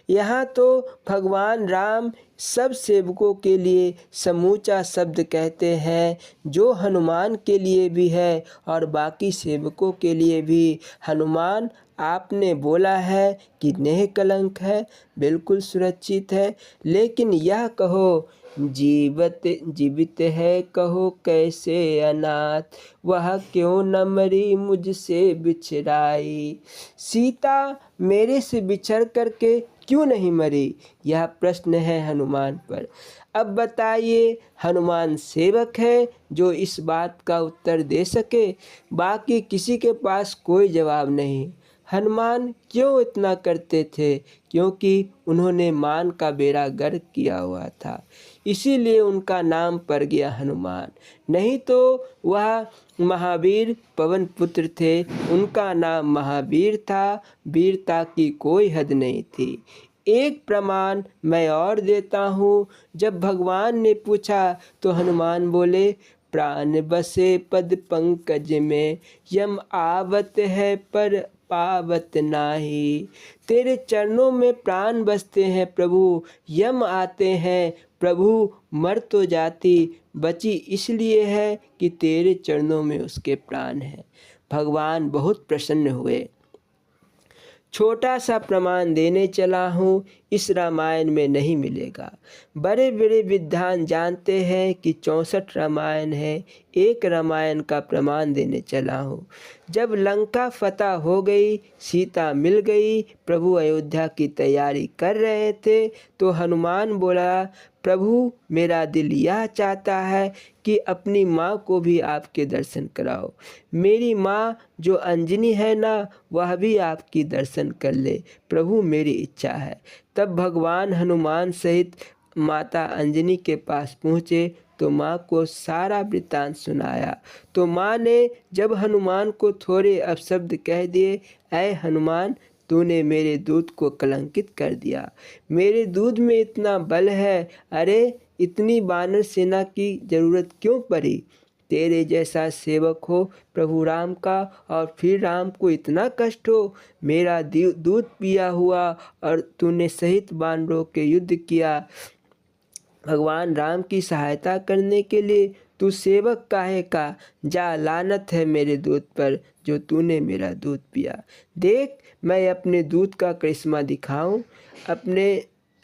यहाँ तो भगवान राम सब सेवकों के लिए समूचा शब्द कहते हैं, जो हनुमान के लिए भी है और बाकी सेवकों के लिए भी। हनुमान आपने बोला है कि नेह कलंक है, बिल्कुल सुरक्षित है, लेकिन यह कहो जीवित है, कहो कैसे अनाथ, वह क्यों न मरी मुझसे बिछड़ाई। सीता मेरे से बिछड़ करके क्यों नहीं मरी, यह प्रश्न है हनुमान पर। अब बताइए, हनुमान सेवक है जो इस बात का उत्तर दे सके, बाकी किसी के पास कोई जवाब नहीं। हनुमान क्यों इतना करते थे, क्योंकि उन्होंने मान का बेड़ा गर्क किया हुआ था, इसीलिए उनका नाम पड़ गया हनुमान। नहीं तो वह महावीर पवन पुत्र थे, उनका नाम महावीर था, वीरता की कोई हद नहीं थी। एक प्रमाण मैं और देता हूँ। जब भगवान ने पूछा तो हनुमान बोले, प्राण बसे पद पंकज में, यम आवत है पर पावत नाही। तेरे चरणों में प्राण बसते हैं प्रभु, यम आते हैं प्रभु, मर तो जाती, बची इसलिए है कि तेरे चरणों में उसके प्राण हैं। भगवान बहुत प्रसन्न हुए। छोटा सा प्रमाण देने चला हूँ, इस रामायण में नहीं मिलेगा। बड़े बड़े विद्वान जानते हैं कि 64 रामायण है, एक रामायण का प्रमाण देने चला हूँ। जब लंका फतह हो गई, सीता मिल गई, प्रभु अयोध्या की तैयारी कर रहे थे, तो हनुमान बोला, प्रभु मेरा दिल यह चाहता है कि अपनी माँ को भी आपके दर्शन कराओ। मेरी माँ जो अंजनी है ना, वह भी आपकी दर्शन कर ले, प्रभु मेरी इच्छा है। तब भगवान हनुमान सहित माता अंजनी के पास पहुँचे तो माँ को सारा वृत्तांत सुनाया। तो माँ ने जब हनुमान को थोड़े अपशब्द कह दिए, ऐ हनुमान, तूने मेरे दूध को कलंकित कर दिया, मेरे दूध में इतना बल है, अरे इतनी वानर सेना की ज़रूरत क्यों पड़ी। तेरे जैसा सेवक हो प्रभु राम का, और फिर राम को इतना कष्ट हो, मेरा दूध पिया हुआ और तूने सहित वानरों के युद्ध किया। भगवान राम की सहायता करने के लिए तू सेवक काहे का, जा लानत है मेरे दूध पर जो तूने मेरा दूध पिया। देख मैं अपने दूध का करिश्मा दिखाऊं। अपने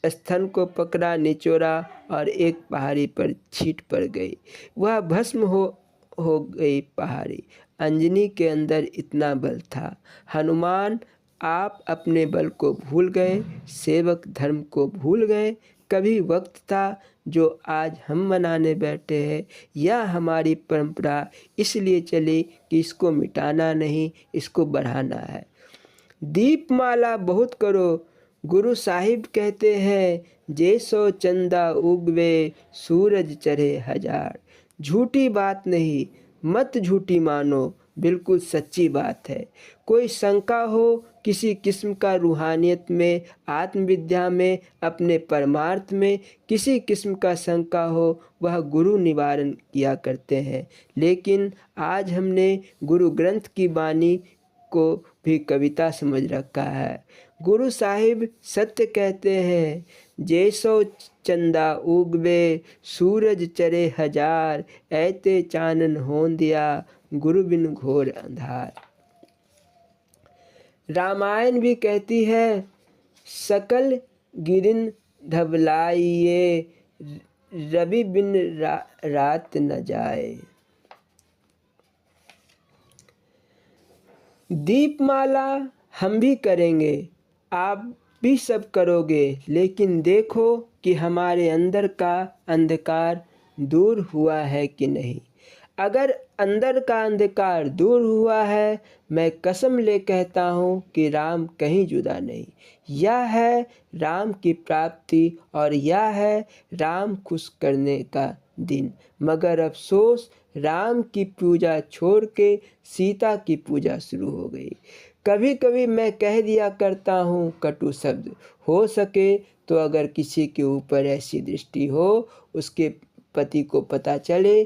स्तन को पकड़ा, निचोड़ा और एक पहाड़ी पर छींट पड़ गई। वह भस्म हो गई पहाड़ी। अंजनी के अंदर इतना बल था। हनुमान आप अपने बल को भूल गए, सेवक धर्म को भूल गए। कभी वक्त था जो आज हम मनाने बैठे हैं। यह हमारी परंपरा इसलिए चली कि इसको मिटाना नहीं, इसको बढ़ाना है। दीपमाला बहुत करो, गुरु साहिब कहते हैं, जैसो चंदा उगवे सूरज चढ़े हजार। झूठी बात नहीं, मत झूठी मानो, बिल्कुल सच्ची बात है। कोई शंका हो किसी किस्म का रूहानियत में, आत्मविद्या में, अपने परमार्थ में किसी किस्म का शंका हो, वह गुरु निवारण किया करते हैं। लेकिन आज हमने गुरु ग्रंथ की बानी को भी कविता समझ रखा है। गुरु साहिब सत्य कहते हैं, जैसो चंदा उगवे सूरज चढ़े हजार। ऐते चानन होंदिया गुरु बिन घोर अंधार। रामायण भी कहती है, सकल गिरिन धवलाइए, रवि बिन रात न जाए। दीपमाला हम भी करेंगे, आप भी सब करोगे, लेकिन देखो कि हमारे अंदर का अंधकार दूर हुआ है कि नहीं। अगर अंदर का अंधकार दूर हुआ है, मैं कसम ले कहता हूँ कि राम कहीं जुदा नहीं। यह है राम की प्राप्ति और यह है राम खुश करने का दिन। मगर अफसोस, राम की पूजा छोड़ के सीता की पूजा शुरू हो गई। कभी कभी मैं कह दिया करता हूँ कटु शब्द। हो सके तो अगर किसी के ऊपर ऐसी दृष्टि हो, उसके पति को पता चले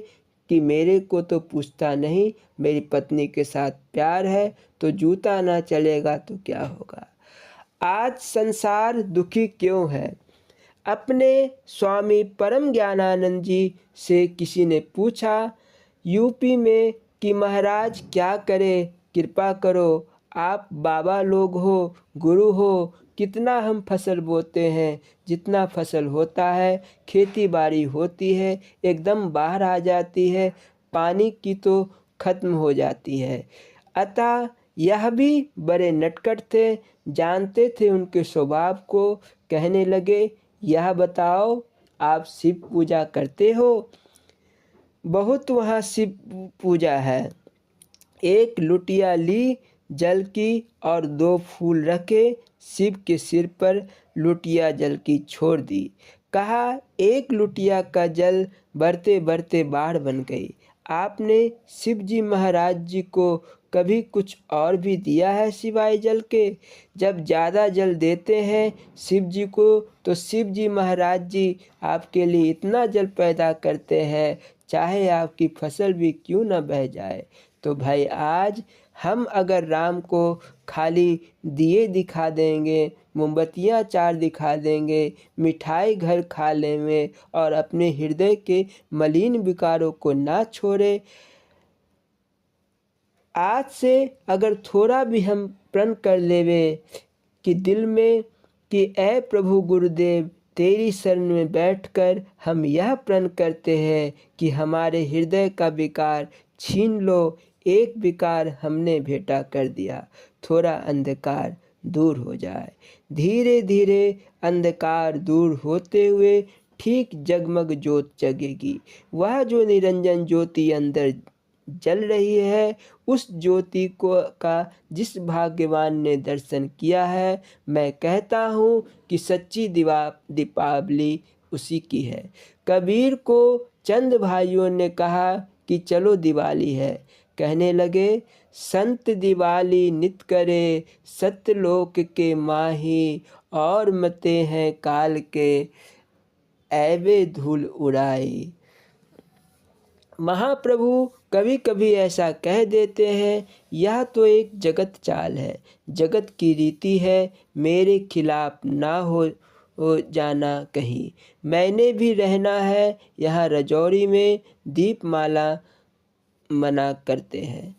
कि मेरे को तो पूछता नहीं, मेरी पत्नी के साथ प्यार है, तो जूता ना चलेगा तो क्या होगा। आज संसार दुखी क्यों है? अपने स्वामी परम ज्ञानानंद जी से किसी ने पूछा यूपी में कि महाराज क्या करे, कृपा करो, आप बाबा लोग हो, गुरु हो, कितना हम फसल बोते हैं, जितना फसल होता है, खेती बाड़ी होती है, एकदम बाहर आ जाती है, पानी की तो खत्म हो जाती है। अतः यह भी बड़े नटखट थे, जानते थे उनके स्वभाव को। कहने लगे, यह बताओ आप शिव पूजा करते हो? बहुत वहाँ शिव पूजा है। एक लुटिया ली जल की और 2 फूल रखे, शिव के सिर पर लुटिया जल की छोड़ दी। कहा, एक लुटिया का जल बढ़ते बढ़ते बाढ़ बन गई। आपने शिव जी महाराज जी को कभी कुछ और भी दिया है सिवाय जल के? जब ज़्यादा जल देते हैं शिव जी को, तो शिव जी महाराज जी आपके लिए इतना जल पैदा करते हैं, चाहे आपकी फसल भी क्यों न बह जाए। तो भाई आज हम अगर राम को खाली दिए दिखा देंगे, मोमबत्तियाँ 4 दिखा देंगे, मिठाई घर खा लेंगे और अपने हृदय के मलिन विकारों को ना छोड़े, आज से अगर थोड़ा भी हम प्रण कर लेवे कि दिल में कि ऐ प्रभु गुरुदेव, तेरी शरण में बैठकर हम यह प्रण करते हैं कि हमारे हृदय का विकार छीन लो, एक विकार हमने भेंटा कर दिया, थोड़ा अंधकार दूर हो जाए। धीरे धीरे अंधकार दूर होते हुए ठीक जगमग ज्योत जगेगी। वह जो निरंजन ज्योति अंदर जल रही है, उस ज्योति को का जिस भाग्यवान ने दर्शन किया है, मैं कहता हूँ कि सच्ची दीपावली उसी की है। कबीर को चंद भाइयों ने कहा कि चलो दिवाली है। कहने लगे, संत दिवाली नित करे, सत्यलोक के माही, और मते हैं काल के, ऐवे धूल उड़ाई। महाप्रभु कभी कभी ऐसा कह देते हैं, यह तो एक जगत चाल है, जगत की रीति है, मेरे खिलाफ ना हो हो जाना कहीं। मैंने भी रहना है यहाँ रजौरी में, दीपमाला मना करते हैं।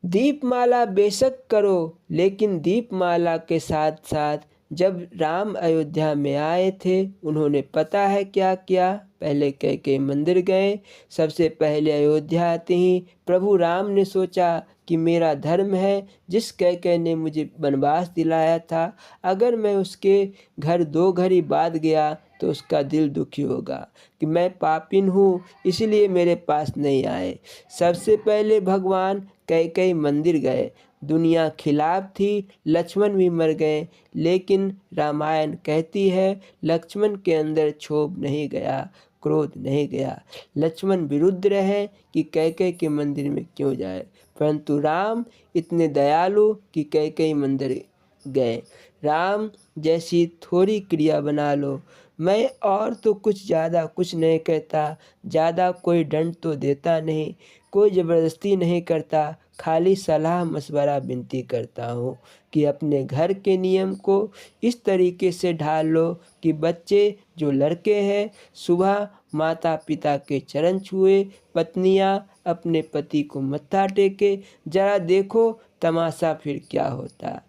दीपमाला बेशक करो, लेकिन दीपमाला के साथ साथ जब राम अयोध्या में आए थे उन्होंने पता है क्या किया। पहले कैकेयी मंदिर गए। सबसे पहले अयोध्या आते ही प्रभु राम ने सोचा कि मेरा धर्म है, जिस कैकेयी ने मुझे वनवास दिलाया था, अगर मैं उसके घर 2 घड़ी बाद गया तो उसका दिल दुखी होगा कि मैं पापिन हूँ, इसलिए मेरे पास नहीं आए। सबसे पहले भगवान कैकेयी मंदिर गए। दुनिया खिलाफ थी, लक्ष्मण भी मर गए, लेकिन रामायण कहती है लक्ष्मण के अंदर क्षोभ नहीं गया, क्रोध नहीं गया। लक्ष्मण विरुद्ध रहे कि कैकेयी के मंदिर में क्यों जाए, परंतु राम इतने दयालु कि कैकेयी मंदिर गए। राम जैसी थोड़ी क्रिया बना लो। मैं और तो ज़्यादा कुछ नहीं कहता, ज़्यादा कोई दंड तो देता नहीं, कोई ज़बरदस्ती नहीं करता, खाली सलाह मशवरा विनती करता हूँ कि अपने घर के नियम को इस तरीके से ढाल लो कि बच्चे जो लड़के हैं सुबह माता पिता के चरण छुए, पत्नियाँ अपने पति को मत्था टेके। जरा देखो तमाशा फिर क्या होता।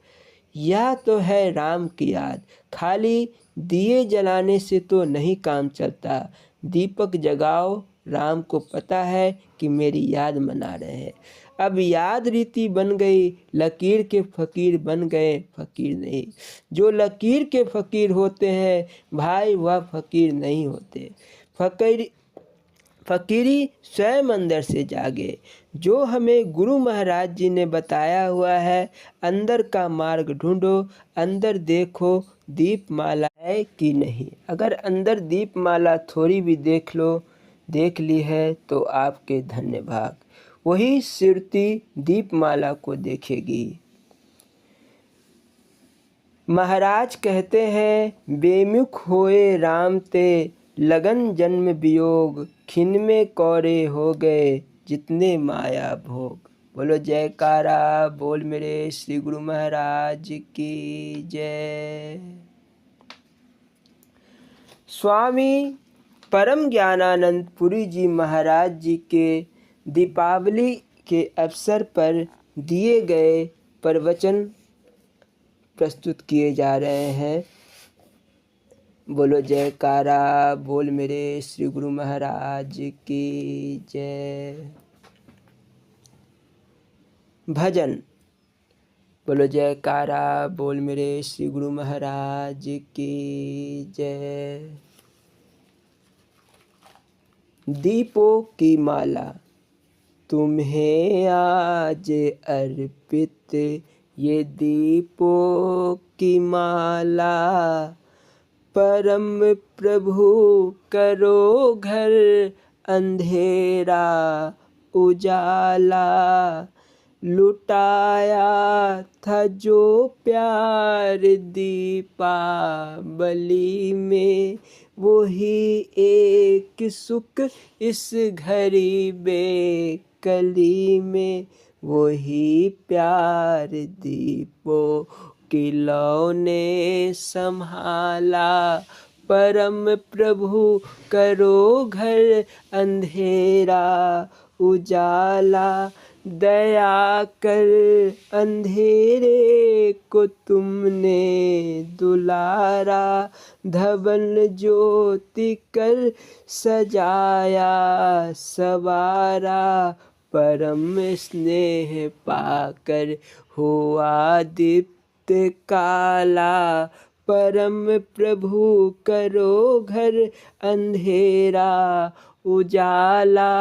यह तो है राम की याद। खाली दिए जलाने से तो नहीं काम चलता, दीपक जगाओ। राम को पता है कि मेरी याद मना रहे हैं। अब याद रीति बन गई, लकीर के फ़कीर बन गए फ़कीर नहीं। जो लकीर के फ़कीर होते हैं भाई, वह फ़कीर नहीं होते। फ़कीरी स्वयं अंदर से जागे, जो हमें गुरु महाराज जी ने बताया हुआ है। अंदर का मार्ग ढूंढो, अंदर देखो दीपमाला है कि नहीं। अगर अंदर दीपमाला थोड़ी भी देख ली है तो आपके धन्य भाग। वही सुरती दीपमाला को देखेगी। महाराज कहते हैं बेमुख होए राम ते, लगन जन्म वियोग, खिन में कौरे हो गए जितने माया भोग। बोलो जयकारा बोल मेरे श्री गुरु महाराज की जय। स्वामी परम ज्ञानानंद पुरी जी महाराज जी के दीपावली के अवसर पर दिए गए प्रवचन प्रस्तुत किए जा रहे हैं। बोलो जयकारा बोल मेरे श्री गुरु महाराज की जय। भजन। बोलो जयकारा बोल मेरे श्री गुरु महाराज की जय। दीपों की माला तुम्हें आज अर्पित, ये दीपों की माला, परम प्रभु करो घर अंधेरा उजाला। लुटाया था जो प्यार दीपावली में, वही एक सुख इस घड़ी बेकली में। वही प्यार दीपों की लौ ने संभाला, परम प्रभु करो घर अंधेरा उजाला। दया कर अंधेरे को तुमने दुलारा, धवन ज्योति कर सजाया सवारा। परम स्नेह पाकर हुआ दीप्त काला, परम प्रभु करो घर अंधेरा उजाला।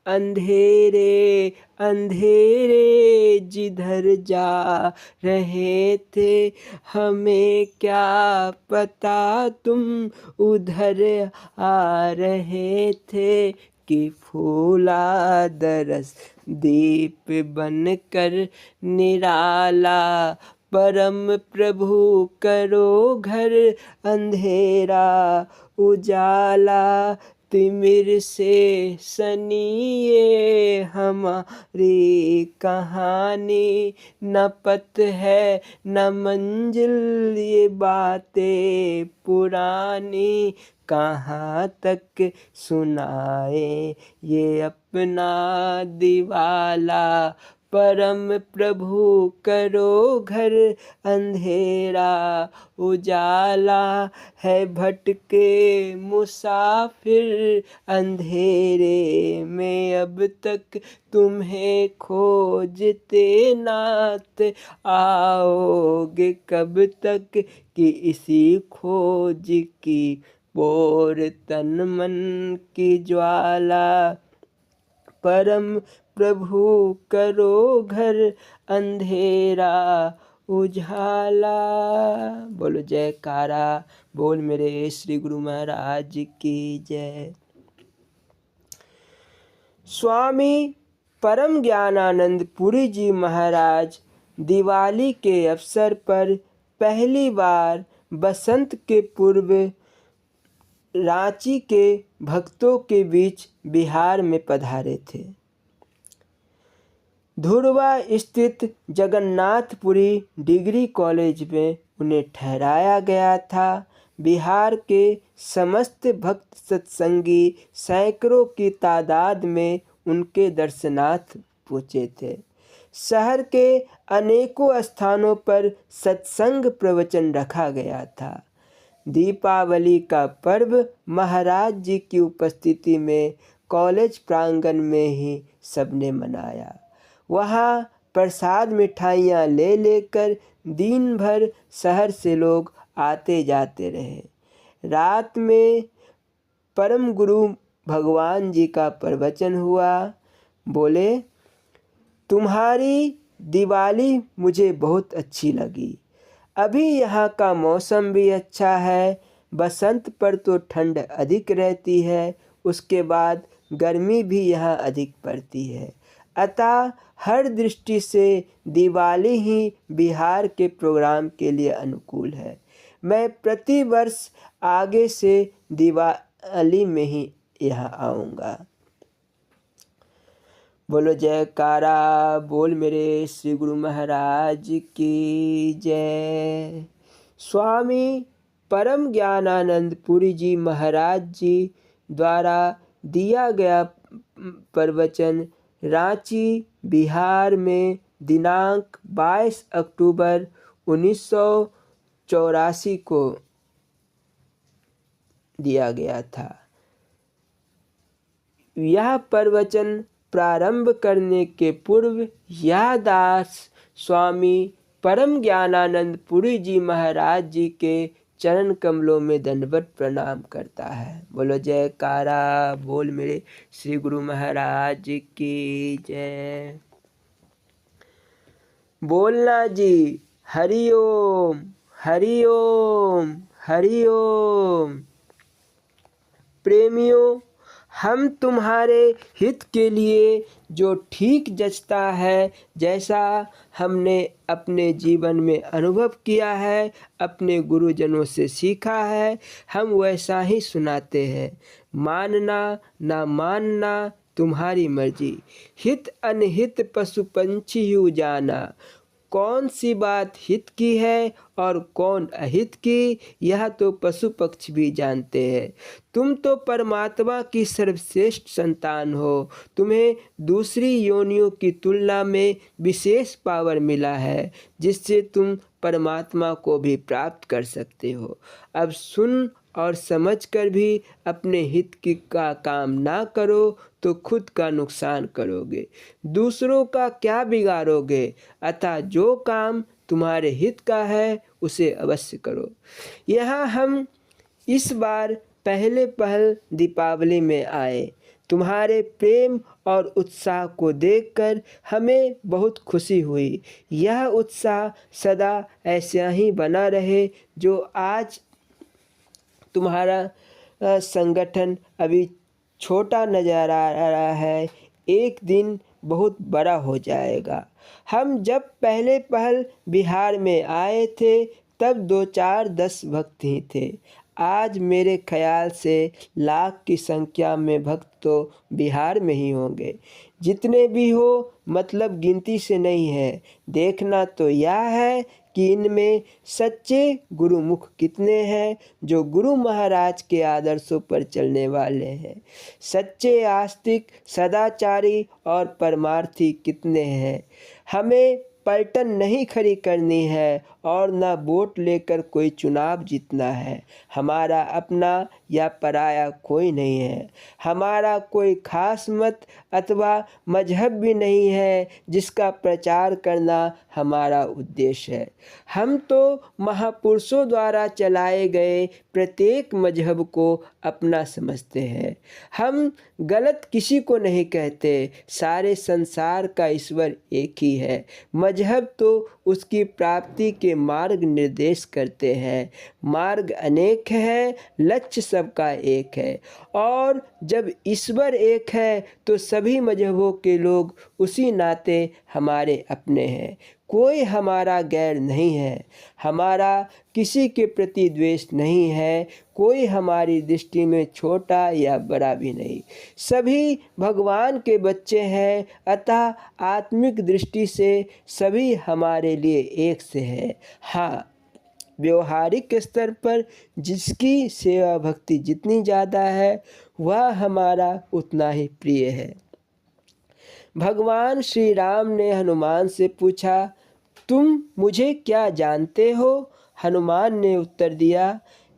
अंधेरे अंधेरे जिधर जा रहे थे, हमें क्या पता तुम उधर आ रहे थे। कि फूला दरस दीप बनकर निराला, परम प्रभु करो घर अंधेरा उजाला। तिमिर से सनी ये हमारी कहानी, न पथ है न मंजिल ये बातें पुरानी, कहाँ तक सुनाए ये अपना दिवाला, परम प्रभु करो घर अंधेरा उजाला, है भटके मुसाफिर अंधेरे में अब तक तुम्हें खोजते नाथ, आओगे कब तक कि इसी खोज की ओर तन मन की ज्वाला, परम प्रभु करो घर अंधेरा उजाला। बोलो जयकारा, बोल मेरे श्री गुरु महाराज की जय। स्वामी परम ज्ञानानंद पुरी जी महाराज दिवाली के अवसर पर पहली बार बसंत के पूर्व रांची के भक्तों के बीच बिहार में पधारे थे। धुरवा स्थित जगन्नाथपुरी डिग्री कॉलेज में उन्हें ठहराया गया था। बिहार के समस्त भक्त सत्संगी सैकड़ों की तादाद में उनके दर्शनार्थ पहुँचे थे। शहर के अनेकों स्थानों पर सत्संग प्रवचन रखा गया था। दीपावली का पर्व महाराज जी की उपस्थिति में कॉलेज प्रांगण में ही सबने मनाया। वहाँ प्रसाद मिठाइयाँ ले लेकर दिन भर शहर से लोग आते जाते रहे। रात में परम गुरु भगवान जी का प्रवचन हुआ। बोले, तुम्हारी दिवाली मुझे बहुत अच्छी लगी। अभी यहाँ का मौसम भी अच्छा है। बसंत पर तो ठंड अधिक रहती है, उसके बाद गर्मी भी यहाँ अधिक पड़ती है। अतः हर दृष्टि से दिवाली ही बिहार के प्रोग्राम के लिए अनुकूल है। मैं प्रति वर्ष आगे से दिवाली में ही यहाँ आऊँगा। बोलो जयकारा, बोल मेरे श्री गुरु महाराज की जय। स्वामी परम ज्ञानानंद पुरी जी महाराज जी द्वारा दिया गया प्रवचन रांची बिहार में दिनांक 22 अक्टूबर 1984 को दिया गया था। यह प्रवचन प्रारंभ करने के पूर्व यह दास स्वामी परम ज्ञानानंद पुरी जी महाराज जी के चरण कमलों में दंडवत प्रणाम करता है। बोलो जयकारा, बोल मेरे श्री गुरु महाराज की जय। बोलना जी, हरि ओम हरि ओम हरि ओम। प्रेमियों, हम तुम्हारे हित के लिए जो ठीक जचता है, जैसा हमने अपने जीवन में अनुभव किया है, अपने गुरुजनों से सीखा है, हम वैसा ही सुनाते हैं। मानना ना मानना तुम्हारी मर्जी। हित अनहित पशु पंछी यू जाना। कौन सी बात हित की है और कौन अहित की, यह तो पशु पक्षी भी जानते हैं। तुम तो परमात्मा की सर्वश्रेष्ठ संतान हो। तुम्हें दूसरी योनियों की तुलना में विशेष पावर मिला है, जिससे तुम परमात्मा को भी प्राप्त कर सकते हो। अब सुन और समझकर भी अपने हित की का काम ना करो तो खुद का नुकसान करोगे, दूसरों का क्या बिगाड़ोगे। अतः जो काम तुम्हारे हित का है उसे अवश्य करो। यहाँ हम इस बार पहले पहल दीपावली में आए। तुम्हारे प्रेम और उत्साह को देखकर हमें बहुत खुशी हुई। यह उत्साह सदा ऐसा ही बना रहे। जो आज तुम्हारा संगठन अभी छोटा नज़र आ रहा है, एक दिन बहुत बड़ा हो जाएगा। हम जब पहले पहल बिहार में आए थे तब 2-4-10 भक्त ही थे। आज मेरे ख्याल से लाख की संख्या में भक्त तो बिहार में ही होंगे। जितने भी हो मतलब गिनती से नहीं है। देखना तो यह है कि इनमें सच्चे गुरुमुख कितने हैं जो गुरु महाराज के आदर्शों पर चलने वाले हैं। सच्चे आस्तिक, सदाचारी और परमार्थी कितने हैं। हमें पलटन नहीं खड़ी करनी है और ना वोट लेकर कोई चुनाव जीतना है। हमारा अपना या पराया कोई नहीं है। हमारा कोई खास मत अथवा मजहब भी नहीं है जिसका प्रचार करना हमारा उद्देश्य है। हम तो महापुरुषों द्वारा चलाए गए प्रत्येक मजहब को अपना समझते हैं। हम गलत किसी को नहीं कहते। सारे संसार का ईश्वर एक ही है। मजहब तो उसकी प्राप्ति के मार्ग निर्देश करते हैं। मार्ग अनेक है, लक्ष्य सबका एक है। और जब ईश्वर एक है तो सभी मजहबों के लोग उसी नाते हमारे अपने हैं। कोई हमारा गैर नहीं है। हमारा किसी के प्रति द्वेष नहीं है। कोई हमारी दृष्टि में छोटा या बड़ा भी नहीं। सभी भगवान के बच्चे हैं। अतः आत्मिक दृष्टि से सभी हमारे लिए एक से है। हाँ, व्यवहारिक स्तर पर जिसकी सेवा भक्ति जितनी ज़्यादा है वह हमारा उतना ही प्रिय है। भगवान श्री राम ने हनुमान से पूछा, तुम मुझे क्या जानते हो? हनुमान ने उत्तर दिया,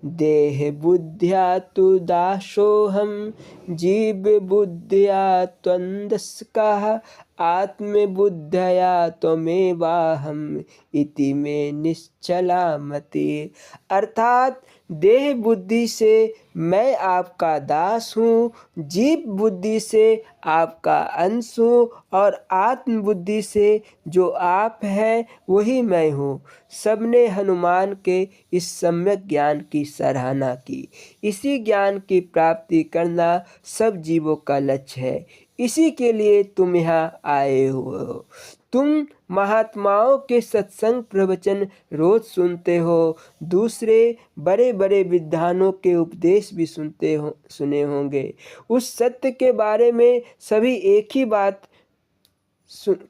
देह बुद्ध्या तु दासोऽहं, जीव बुद्ध्या त्वन्दस्कः, आत्म बुद्धया त्वमेवाहम् इति मे निश्चला मति। अर्थात देह बुद्धि से मैं आपका दास हूँ, जीव बुद्धि से आपका अंश हूँ और आत्म बुद्धि से जो आप हैं वही मैं हूँ। सबने हनुमान के इस सम्यक ज्ञान की सराहना की। इसी ज्ञान की प्राप्ति करना सब जीवों का लक्ष्य है। इसी के लिए तुम यहाँ आए हो। तुम महात्माओं के सत्संग प्रवचन रोज सुनते हो। दूसरे बड़े बड़े विद्वानों के उपदेश भी सुने होंगे। उस सत्य के बारे में सभी एक ही बात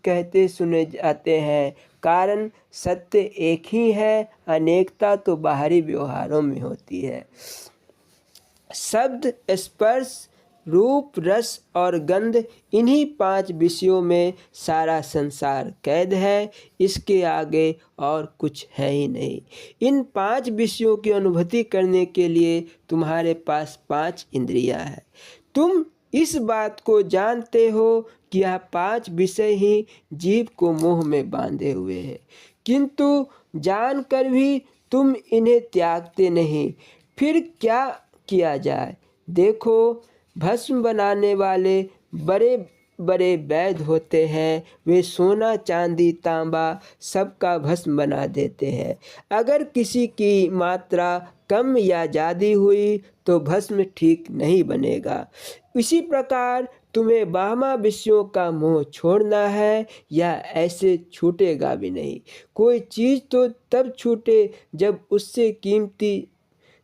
कहते सुने जाते हैं। कारण सत्य एक ही है, अनेकता तो बाहरी व्यवहारों में होती है। शब्द, स्पर्श, रूप, रस और गंध, इन्हीं 5 विषयों में सारा संसार कैद है। इसके आगे और कुछ है ही नहीं। इन 5 विषयों की अनुभूति करने के लिए तुम्हारे पास 5 इंद्रियां हैं। तुम इस बात को जानते हो कि यह 5 विषय ही जीव को मोह में बांधे हुए हैं, किंतु जानकर भी तुम इन्हें त्यागते नहीं। फिर क्या किया जाए? देखो, भस्म बनाने वाले बड़े बड़े वैद्य होते हैं। वे सोना, चांदी, तांबा सबका भस्म बना देते हैं। अगर किसी की मात्रा कम या ज़्यादा हुई तो भस्म ठीक नहीं बनेगा। इसी प्रकार तुम्हें बाह्य विषयों का मोह छोड़ना है या ऐसे छूटेगा भी नहीं। कोई चीज़ तो तब छूटे जब उससे कीमती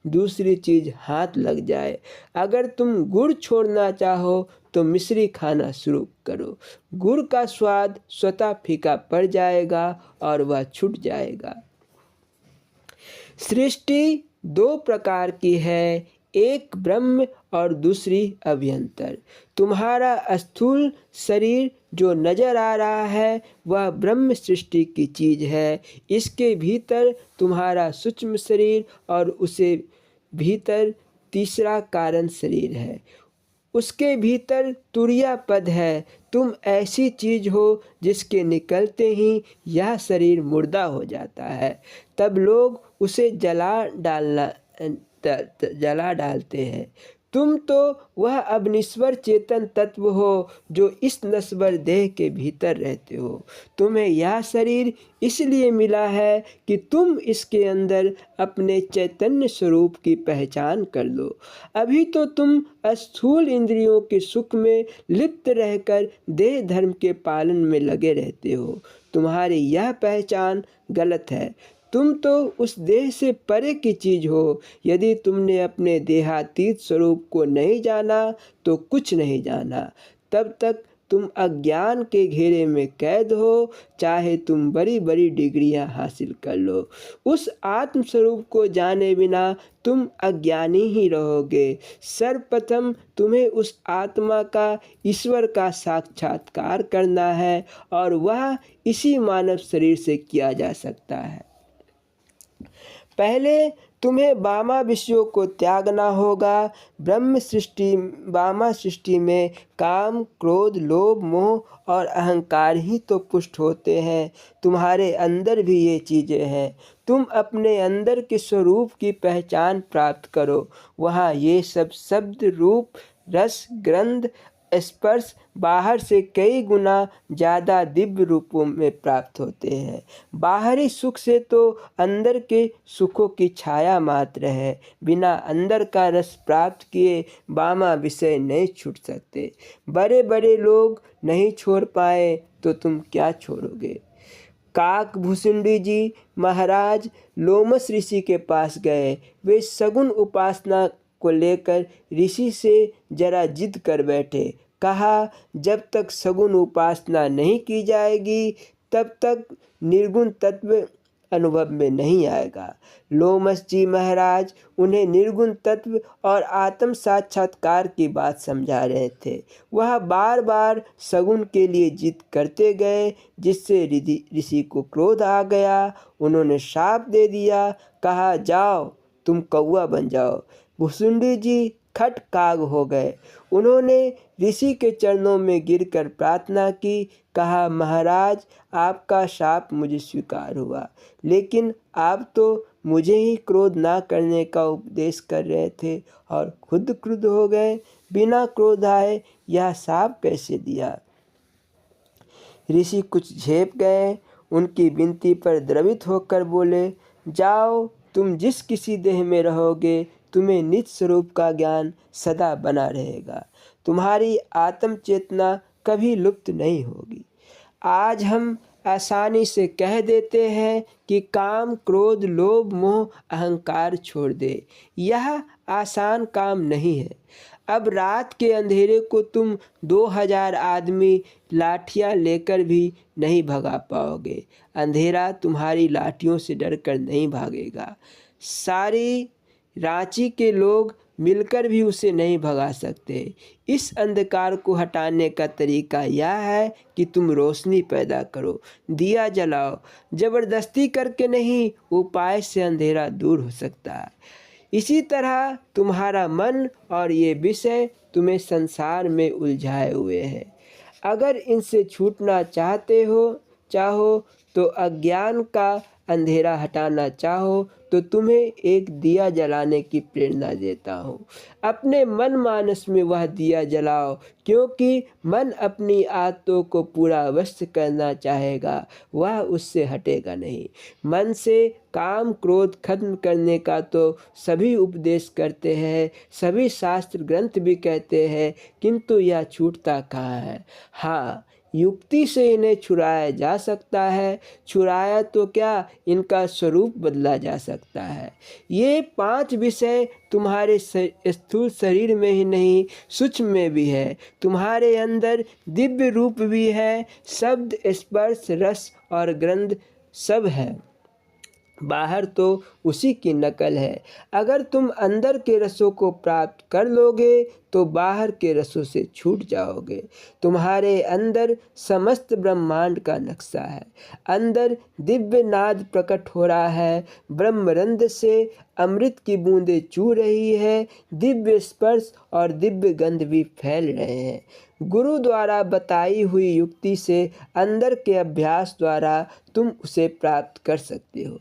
दूसरी चीज़ हाथ लग जाए। अगर तुम गुड़ छोड़ना चाहो तो मिश्री खाना शुरू करो। गुड़ का स्वाद स्वतः फीका पड़ जाएगा और वह छूट जाएगा। सृष्टि 2 प्रकार की है, एक ब्रह्म और दूसरी अभ्यंतर। तुम्हारा स्थूल शरीर जो नजर आ रहा है वह ब्रह्म सृष्टि की चीज़ है। इसके भीतर तुम्हारा सूक्ष्म शरीर और उसे भीतर तीसरा कारण शरीर है। उसके भीतर तुरिया पद है। तुम ऐसी चीज हो जिसके निकलते ही यह शरीर मुर्दा हो जाता है। तब लोग उसे जला डालते हैं। तुम तो वह अग्निश्वर चेतन तत्व हो जो इस नश्वर देह के भीतर रहते हो। तुम्हें यह शरीर इसलिए मिला है कि तुम इसके अंदर अपने चैतन्य स्वरूप की पहचान कर लो। अभी तो तुम स्थूल इंद्रियों के सुख में लिप्त रहकर देह धर्म के पालन में लगे रहते हो। तुम्हारी यह पहचान गलत है। तुम तो उस देह से परे की चीज हो। यदि तुमने अपने देहातीत स्वरूप को नहीं जाना तो कुछ नहीं जाना। तब तक तुम अज्ञान के घेरे में कैद हो, चाहे तुम बड़ी बड़ी डिग्रियां हासिल कर लो। उस आत्म स्वरूप को जाने बिना तुम अज्ञानी ही रहोगे। सर्वप्रथम तुम्हें उस आत्मा का, ईश्वर का साक्षात्कार करना है और वह इसी मानव शरीर से किया जा सकता है। पहले तुम्हें वामा विषयों को त्यागना होगा। वामा सृष्टि में काम, क्रोध, लोभ, मोह और अहंकार ही तो पुष्ट होते हैं। तुम्हारे अंदर भी ये चीज़ें हैं। तुम अपने अंदर के स्वरूप की पहचान प्राप्त करो। वहाँ ये सब शब्द, रूप, रस, गंध, स्पर्श बाहर से कई गुना ज़्यादा दिव्य रूपों में प्राप्त होते हैं। बाहरी सुख से तो अंदर के सुखों की छाया मात्र है। बिना अंदर का रस प्राप्त किए वामा विषय नहीं छूट सकते। बड़े बड़े लोग नहीं छोड़ पाए तो तुम क्या छोड़ोगे। काकभूषुंडी जी महाराज लोमस ऋषि के पास गए। वे सगुण उपासना को लेकर ऋषि से जरा जिद कर बैठे। कहा, जब तक सगुण उपासना नहीं की जाएगी तब तक निर्गुण तत्व अनुभव में नहीं आएगा। लोमस जी महाराज उन्हें निर्गुण तत्व और आत्म साक्षात्कार की बात समझा रहे थे। वह बार बार सगुण के लिए जिद करते गए, जिससे ऋषि को क्रोध आ गया। उन्होंने शाप दे दिया। कहा, जाओ तुम कौवा बन जाओ। भुसुंडी जी खट काग हो गए। उन्होंने ऋषि के चरणों में गिरकर प्रार्थना की। कहा, महाराज आपका शाप मुझे स्वीकार हुआ, लेकिन आप तो मुझे ही क्रोध ना करने का उपदेश कर रहे थे और खुद क्रुद्ध हो गए। बिना क्रोध आए यह शाप कैसे दिया। ऋषि कुछ झेप गए। उनकी विनती पर द्रवित होकर बोले, जाओ तुम जिस किसी देह में रहोगे तुम्हें निज स्वरूप का ज्ञान सदा बना रहेगा। तुम्हारी आत्म चेतना कभी लुप्त नहीं होगी। आज हम आसानी से कह देते हैं कि काम, क्रोध, लोभ, मोह, अहंकार छोड़ दे। यह आसान काम नहीं है। अब रात के अंधेरे को तुम 2000 आदमी लाठियां लेकर भी नहीं भगा पाओगे। अंधेरा तुम्हारी लाठियों से डरकर नहीं भागेगा। सारी रांची के लोग मिलकर भी उसे नहीं भगा सकते। इस अंधकार को हटाने का तरीका यह है कि तुम रोशनी पैदा करो, दिया जलाओ। जबरदस्ती करके नहीं, उपाय से अंधेरा दूर हो सकता है। इसी तरह तुम्हारा मन और ये विषय तुम्हें संसार में उलझाए हुए हैं। अगर इनसे छूटना चाहो तो अज्ञान का अंधेरा हटाना चाहो तो तुम्हें एक दिया जलाने की प्रेरणा देता हूँ। अपने मन मानस में वह दिया जलाओ, क्योंकि मन अपनी आत्तों को पूरा वश करना चाहेगा, वह उससे हटेगा नहीं। मन से काम, क्रोध खत्म करने का तो सभी उपदेश करते हैं, सभी शास्त्र ग्रंथ भी कहते हैं, किंतु यह छूटता कहाँ है। हाँ, युक्ति से इन्हें छुड़ाया जा सकता है। छुड़ाया तो क्या, इनका स्वरूप बदला जा सकता है। ये 5 विषय तुम्हारे स्थूल शरीर में ही नहीं, सूक्ष्म में भी है। तुम्हारे अंदर दिव्य रूप भी है। शब्द, स्पर्श, रस और गंध सब है। बाहर तो उसी की नकल है। अगर तुम अंदर के रसों को प्राप्त कर लोगे तो बाहर के रसों से छूट जाओगे। तुम्हारे अंदर समस्त ब्रह्मांड का नक्शा है। अंदर दिव्य नाद प्रकट हो रहा है। ब्रह्मरंध्र से अमृत की बूंदें चू रही है। दिव्य स्पर्श और दिव्य गंध भी फैल रहे हैं। गुरु द्वारा बताई हुई युक्ति से अंदर के अभ्यास द्वारा तुम उसे प्राप्त कर सकते हो।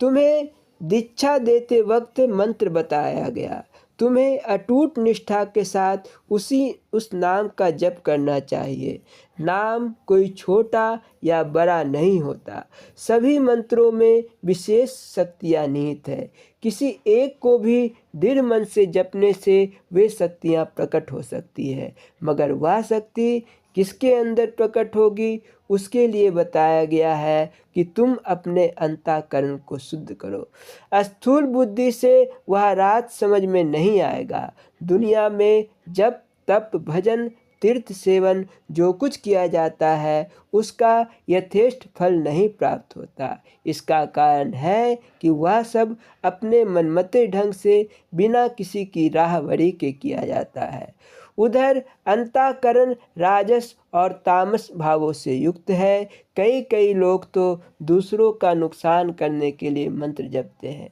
तुम्हें दीक्षा देते वक्त मंत्र बताया गया। तुम्हें अटूट निष्ठा के साथ उस नाम का जप करना चाहिए। नाम कोई छोटा या बड़ा नहीं होता। सभी मंत्रों में विशेष शक्तियाँ निहित है। किसी एक को भी दृढ़ मन से जपने से वे शक्तियाँ प्रकट हो सकती है, मगर वह शक्ति किसके अंदर प्रकट होगी, उसके लिए बताया गया है कि तुम अपने अंतःकरण को शुद्ध करो। स्थूल बुद्धि से वह राज समझ में नहीं आएगा। दुनिया में जब तप, भजन, तीर्थ सेवन जो कुछ किया जाता है, उसका यथेष्ट फल नहीं प्राप्त होता। इसका कारण है कि वह सब अपने मनमते ढंग से बिना किसी की राहबरी के किया जाता है। उधर अंतःकरण राजस और तामस भावों से युक्त है। कई कई लोग तो दूसरों का नुकसान करने के लिए मंत्र जपते हैं।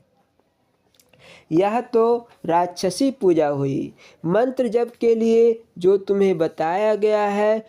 यह तो राक्षसी पूजा हुई। मंत्र जप के लिए जो तुम्हें बताया गया है,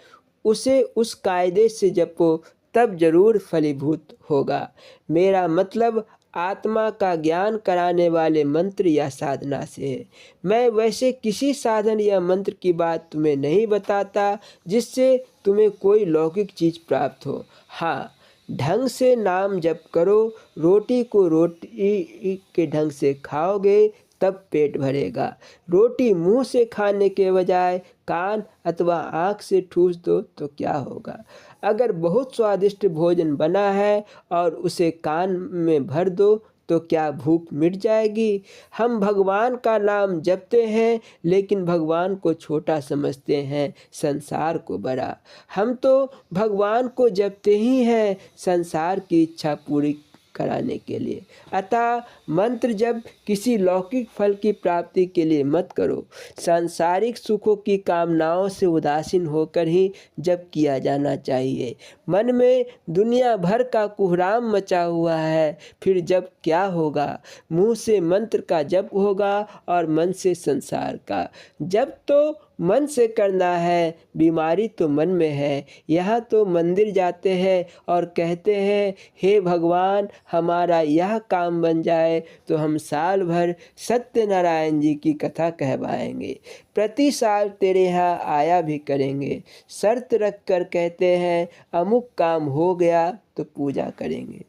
उसे उस कायदे से जपो, तब जरूर फलीभूत होगा। मेरा मतलब आत्मा का ज्ञान कराने वाले मंत्र या साधना से है। मैं वैसे किसी साधन या मंत्र की बात तुम्हें नहीं बताता जिससे तुम्हें कोई लौकिक चीज प्राप्त हो। हाँ, ढंग से नाम जप करो। रोटी को रोटी के ढंग से खाओगे तब पेट भरेगा। रोटी मुंह से खाने के बजाय कान अथवा आँख से ठूस दो तो क्या होगा। अगर बहुत स्वादिष्ट भोजन बना है और उसे कान में भर दो तो क्या भूख मिट जाएगी। हम भगवान का नाम जपते हैं, लेकिन भगवान को छोटा समझते हैं, संसार को बड़ा। हम तो भगवान को जपते ही हैं संसार की इच्छा पूरी कराने के लिए। अतः मंत्र जब किसी लौकिक फल की प्राप्ति के लिए मत करो। सांसारिक सुखों की कामनाओं से उदासीन होकर ही जप किया जाना चाहिए। मन में दुनिया भर का कुहराम मचा हुआ है, फिर जप क्या होगा। मुंह से मंत्र का जप होगा और मन से संसार का। जब तो मन से करना है, बीमारी तो मन में है। यहाँ तो मंदिर जाते हैं और कहते हैं, हे भगवान, हमारा यह काम बन जाए तो हम साल भर सत्यनारायण जी की कथा कहवाएंगे, प्रति साल तेरे यहाँ आया भी करेंगे। शर्त रख कर कहते हैं, अमुक काम हो गया तो पूजा करेंगे।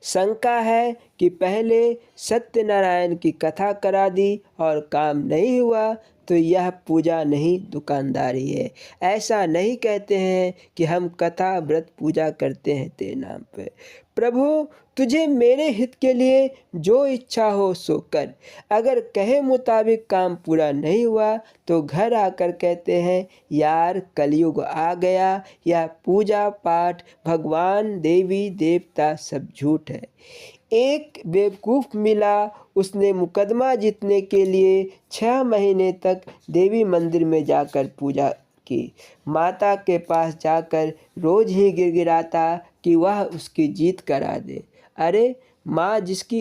शंका है कि पहले सत्यनारायण की कथा करा दी और काम नहीं हुआ तो यह पूजा नहीं, दुकानदारी है। ऐसा नहीं कहते हैं कि हम कथा व्रत पूजा करते हैं तेरे नाम पे। प्रभु, तुझे मेरे हित के लिए जो इच्छा हो सो कर। अगर कहे मुताबिक काम पूरा नहीं हुआ तो घर आकर कहते हैं, यार कलयुग आ गया, या पूजा पाठ, भगवान, देवी देवता सब झूठ है। एक बेवकूफ़ मिला, उसने मुकदमा जीतने के लिए 6 महीने तक देवी मंदिर में जाकर पूजा की। माता के पास जाकर रोज ही गिड़गिड़ाता कि वह उसकी जीत करा दे। अरे, माँ जिसकी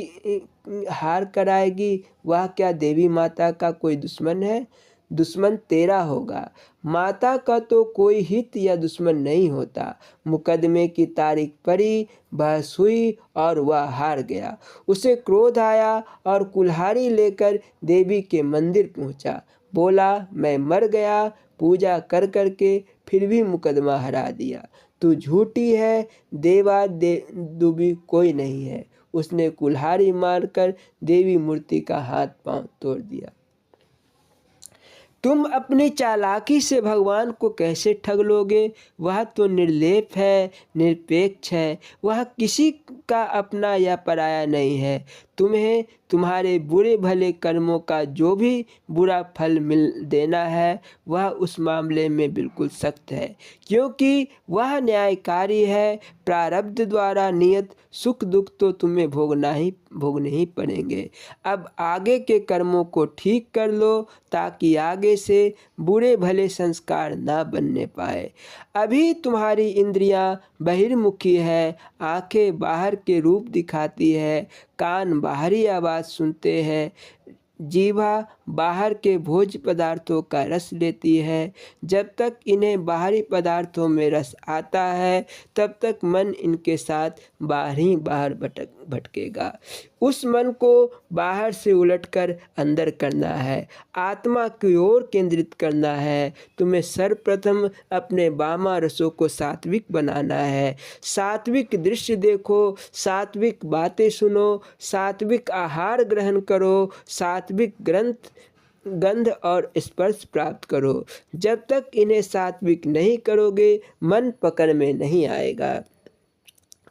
हार कराएगी वह क्या देवी माता का कोई दुश्मन है? दुश्मन तेरा होगा। माता का तो कोई हित या दुश्मन नहीं होता। मुकदमे की तारीख पड़ी, बहस हुई और वह हार गया। उसे क्रोध आया और कुल्हाड़ी लेकर देवी के मंदिर पहुंचा। बोला, मैं मर गया, पूजा कर करके फिर भी मुकदमा हरा दिया। तू झूठी है, देवा दुबी कोई नहीं है। उसने कुल्हाड़ी मारकर देवी मूर्ति का हाथ पांव तोड़ दिया। तुम अपनी चालाकी से भगवान को कैसे ठग लोगे? वह तो निर्लेप है, निरपेक्ष है। वह किसी का अपना या पराया नहीं है। तुम्हें तुम्हारे बुरे भले कर्मों का जो भी बुरा फल मिल देना है, वह उस मामले में बिल्कुल सख्त है, क्योंकि वह न्यायकारी है। प्रारब्ध द्वारा नियत सुख दुख तो तुम्हें भोगने ही पड़ेंगे। अब आगे के कर्मों को ठीक कर लो ताकि आगे से बुरे भले संस्कार ना बनने पाए। अभी तुम्हारी इंद्रियां बहिर्मुखी है, आंखें बाहर के रूप दिखाती है, कान बाहरी आवाज़ सुनते हैं, जीवा बाहर के भोज्य पदार्थों का रस लेती है। जब तक इन्हें बाहरी पदार्थों में रस आता है, तब तक मन इनके साथ बाहर भटकेगा। उस मन को बाहर से उलटकर अंदर करना है, आत्मा की ओर केंद्रित करना है। तुम्हें सर्वप्रथम अपने वामा रसों को सात्विक बनाना है। सात्विक दृश्य देखो, सात्विक बातें सुनो, सात्विक आहार ग्रहण करो, सात्विक ग्रंथ गंध और स्पर्श प्राप्त करो। जब तक इन्हें सात्विक नहीं करोगे मन पकड़ में नहीं आएगा।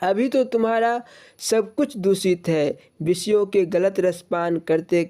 अभी तो तुम्हारा सब कुछ दूषित है। विषयों के गलत रसपान करते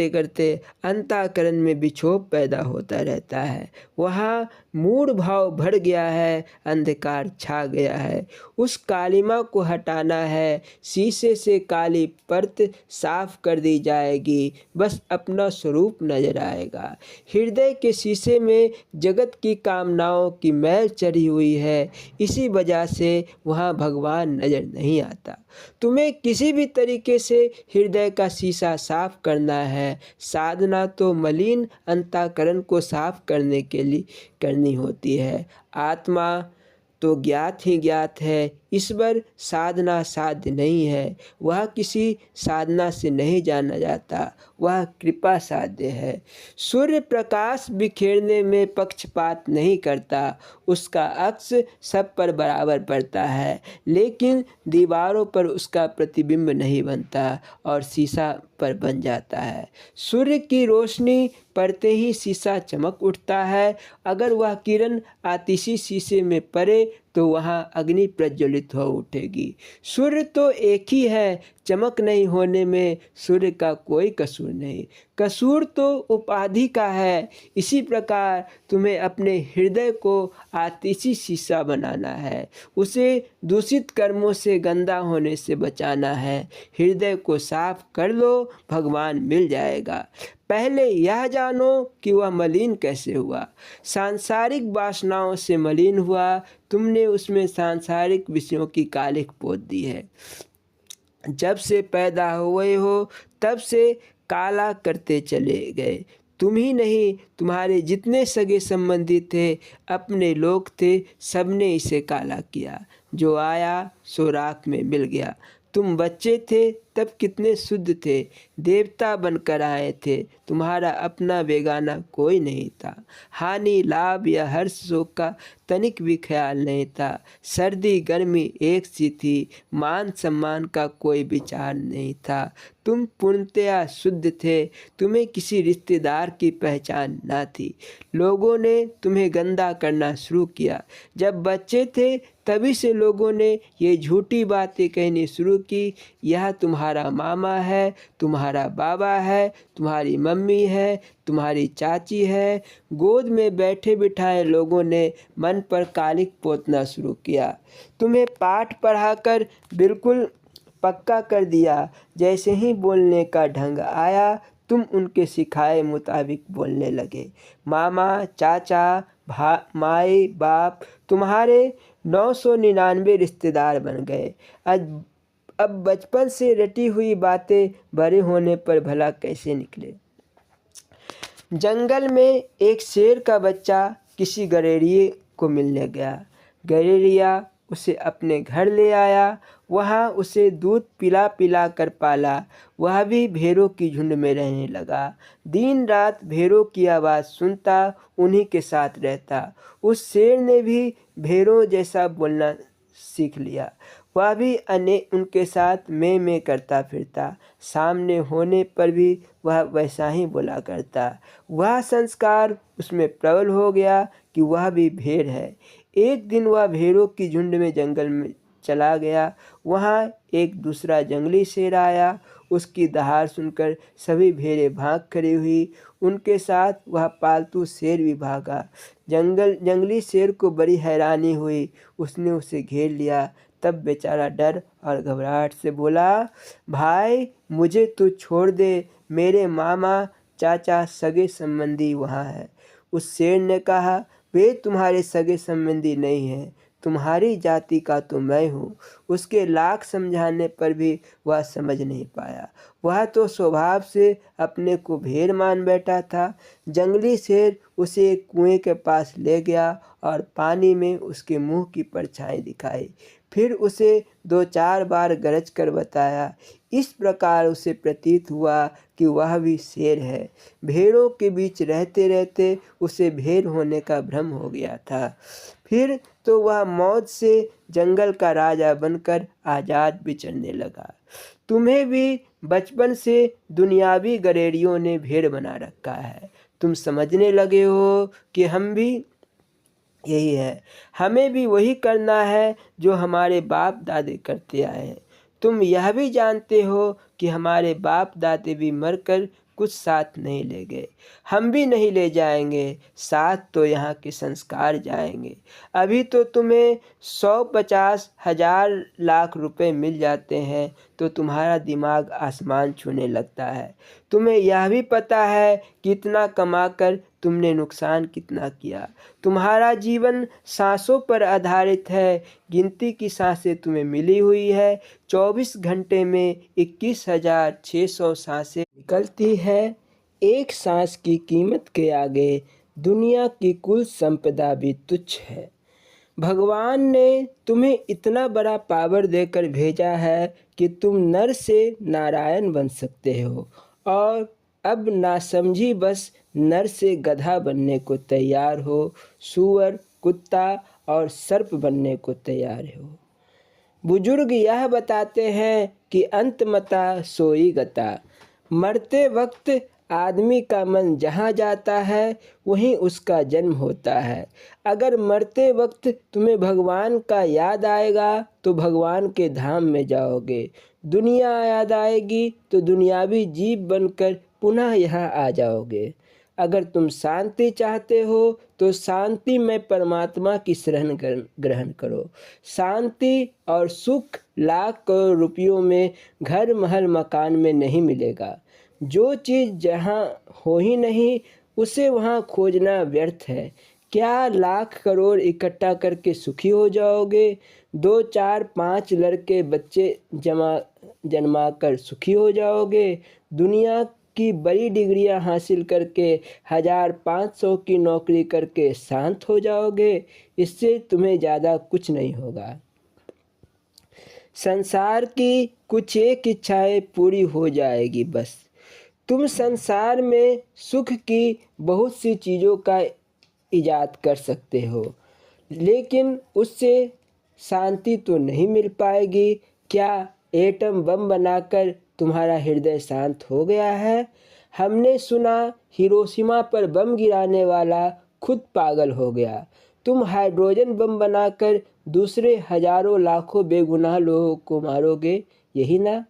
करते अंतःकरण में विक्षोभ पैदा होता रहता है। वहाँ मूढ़ भाव भर गया है, अंधकार छा गया है। उस कालिमा को हटाना है। शीशे से काली परत साफ कर दी जाएगी, बस अपना स्वरूप नजर आएगा। हृदय के शीशे में जगत की कामनाओं की मैल चढ़ी हुई है, इसी वजह से वहाँ भगवान नजर नहीं आता। तुम्हें किसी भी तरीके से हृदय का शीशा साफ करना है। साधना तो मलिन अंतःकरण को साफ करने के लिए करनी होती है। आत्मा तो ज्ञात ही ज्ञात है, ईश्वर साधना साध्य नहीं है। वह किसी साधना से नहीं जाना जाता, वह कृपा साध्य है। सूर्य प्रकाश बिखेरने में पक्षपात नहीं करता, उसका अक्स सब पर बराबर पड़ता है, लेकिन दीवारों पर उसका प्रतिबिंब नहीं बनता और शीशा पर बन जाता है। सूर्य की रोशनी पड़ते ही शीशा चमक उठता है। अगर वह किरण आतिशी शीशे में पड़े तो वहाँ अग्नि प्रज्वलित हो उठेगी। सूर्य तो एक ही है, चमक नहीं होने में सूर्य का कोई कसूर नहीं। कसूर तो उपाधि का है। इसी प्रकार तुम्हें अपने हृदय को आतिशी शीशा बनाना है, उसे दूषित कर्मों से गंदा होने से बचाना है। हृदय को साफ कर लो, भगवान मिल जाएगा। पहले यह जानो कि वह मलिन कैसे हुआ। सांसारिक वासनाओं से मलिन हुआ, तुमने उसमें सांसारिक विषयों की कालिख पोत दी है। जब से पैदा हुए हो तब से काला करते चले गए। तुम ही नहीं, तुम्हारे जितने सगे संबंधी थे, अपने लोग थे, सबने इसे काला किया। जो आया सो राख में मिल गया। तुम बच्चे थे तब कितने शुद्ध थे, देवता बनकर आए थे, तुम्हारा अपना बेगाना कोई नहीं था। हानि लाभ या हर्ष शोक का तनिक भी ख्याल नहीं था। सर्दी गर्मी एक सी थी, मान सम्मान का कोई विचार नहीं था। तुम पूर्णतया शुद्ध थे, तुम्हें किसी रिश्तेदार की पहचान ना थी। लोगों ने तुम्हें गंदा करना शुरू किया। जब बच्चे थे तभी से लोगों ने ये झूठी बातें कहनी शुरू की, यह तुम्हारा मामा है, तुम्हारा बाबा है, तुम्हारी मम्मी है, तुम्हारी चाची है। गोद में बैठे बिठाए लोगों ने मन पर कालिक पोतना शुरू किया। तुम्हें पाठ पढ़ाकर बिल्कुल पक्का कर दिया। जैसे ही बोलने का ढंग आया, तुम उनके सिखाए मुताबिक बोलने लगे। मामा चाचा माई बाप तुम्हारे 999 रिश्तेदार बन गए। अब बचपन से रटी हुई बातें बड़े होने पर भला कैसे निकले। जंगल में एक शेर का बच्चा किसी गडेरिए को मिलने गया। गडेरिया उसे अपने घर ले आया, वहाँ उसे दूध पिला पिला कर पाला। वह भी भेड़ों की झुंड में रहने लगा। दिन रात भेड़ों की आवाज़ सुनता, उन्हीं के साथ रहता। उस शेर ने भी भेड़ों जैसा बोलना सीख लिया। वह भी उनके साथ में करता फिरता। सामने होने पर भी वह वैसा ही बोला करता। वह संस्कार उसमें प्रबल हो गया कि वह भी भेड़ है। एक दिन वह भेड़ों की झुंड में जंगल में चला गया। वहाँ एक दूसरा जंगली शेर आया। उसकी दहाड़ सुनकर सभी भेड़ें भाग खड़ी हुई। उनके साथ वह पालतू शेर भी भागा। जंगली शेर को बड़ी हैरानी हुई। उसने उसे घेर लिया। तब बेचारा डर और घबराहट से बोला, भाई मुझे तू छोड़ दे, मेरे मामा चाचा सगे संबंधी वहाँ है। उस शेर ने कहा, वे तुम्हारे सगे संबंधी नहीं हैं, तुम्हारी जाति का तो मैं हूँ। उसके लाख समझाने पर भी वह समझ नहीं पाया। वह तो स्वभाव से अपने को भेड़ मान बैठा था। जंगली शेर उसे एक कुएं के पास ले गया और पानी में उसके मुंह की परछाई दिखाई। फिर उसे 2-4 बार गरज कर बताया। इस प्रकार उसे प्रतीत हुआ कि वह भी शेर है। भेड़ों के बीच रहते रहते उसे भेड़ होने का भ्रम हो गया था। फिर तो वह मौज से जंगल का राजा बनकर आज़ाद विचरने लगा। तुम्हें भी बचपन से दुनियावी गरेड़ियों ने भेड़ बना रखा है। तुम समझने लगे हो कि हम भी यही है, हमें भी वही करना है जो हमारे बाप दादे करते आए हैं। तुम यह भी जानते हो कि हमारे बाप दादे भी मरकर कुछ साथ नहीं ले गए, हम भी नहीं ले जाएंगे, साथ तो यहाँ के संस्कार जाएंगे। अभी तो तुम्हें 150,000 लाख रुपए मिल जाते हैं तो तुम्हारा दिमाग आसमान छूने लगता है। तुम्हें यह भी पता है कि इतना कमाकर तुमने नुकसान कितना किया। तुम्हारा जीवन सांसों पर आधारित है, गिनती की सांसें तुम्हें मिली हुई है। 24 घंटे में 21,600 सांसें निकलती है। एक सांस की कीमत के आगे दुनिया की कुल संपदा भी तुच्छ है। भगवान ने तुम्हें इतना बड़ा पावर देकर भेजा है कि तुम नर से नारायण बन सकते हो, और अब नासमझी बस नर से गधा बनने को तैयार हो, सूअर, कुत्ता और सर्प बनने को तैयार हो। बुजुर्ग यह बताते हैं कि अंतमता सोई गता। मरते वक्त आदमी का मन जहाँ जाता है वहीं उसका जन्म होता है। अगर मरते वक्त तुम्हें भगवान का याद आएगा तो भगवान के धाम में जाओगे। दुनिया याद आएगी तो दुनियावी जीव बनकर पुनः यहाँ आ जाओगे। अगर तुम शांति चाहते हो तो शांति में परमात्मा की शरण ग्रहण करो। शांति और सुख लाख करोड़ रुपयों में, घर महल मकान में नहीं मिलेगा। जो चीज़ जहाँ हो ही नहीं उसे वहाँ खोजना व्यर्थ है। क्या लाख करोड़ इकट्ठा करके सुखी हो जाओगे? 2 4 5 लड़के बच्चे जन्मा कर सुखी हो जाओगे? दुनिया की बड़ी डिग्रियां हासिल करके 1500 की नौकरी करके शांत हो जाओगे? इससे तुम्हें ज़्यादा कुछ नहीं होगा। संसार की कुछ एक इच्छाएं पूरी हो जाएगी बस। तुम संसार में सुख की बहुत सी चीज़ों का इजाद कर सकते हो, लेकिन उससे शांति तो नहीं मिल पाएगी। क्या एटम बम बनाकर तुम्हारा हृदय शांत हो गया है? हमने सुना हिरोशिमा पर बम गिराने वाला खुद पागल हो गया। तुम हाइड्रोजन बम बनाकर दूसरे हजारों लाखों बेगुनाह लोगों को मारोगे, यही ना?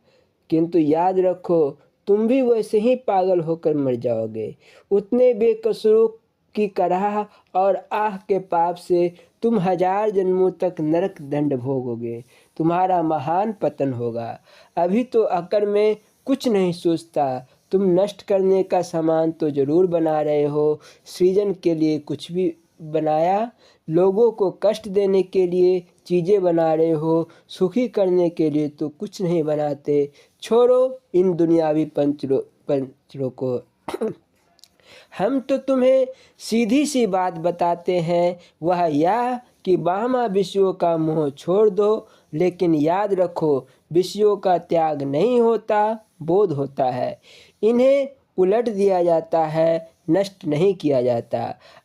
किंतु याद रखो, तुम भी वैसे ही पागल होकर मर जाओगे। उतने बेकसूरों की कराह और आह के पाप से तुम 1000 जन्मों तक नरक दंड भोगोगे। तुम्हारा महान पतन होगा। अभी तो अकड़ में कुछ नहीं सोचता। तुम नष्ट करने का सामान तो जरूर बना रहे हो। सृजन के लिए कुछ भी बनाया? लोगों को कष्ट देने के लिए चीज़ें बना रहे हो, सुखी करने के लिए तो कुछ नहीं बनाते। छोड़ो इन दुनियावी पंचरों को। हम तो तुम्हें सीधी सी बात बताते हैं, वह यह कि बाह्य विषयों का मोह छोड़ दो। लेकिन याद रखो, विषयों का त्याग नहीं होता, बोध होता है। इन्हें उलट दिया जाता है, नष्ट नहीं किया जाता।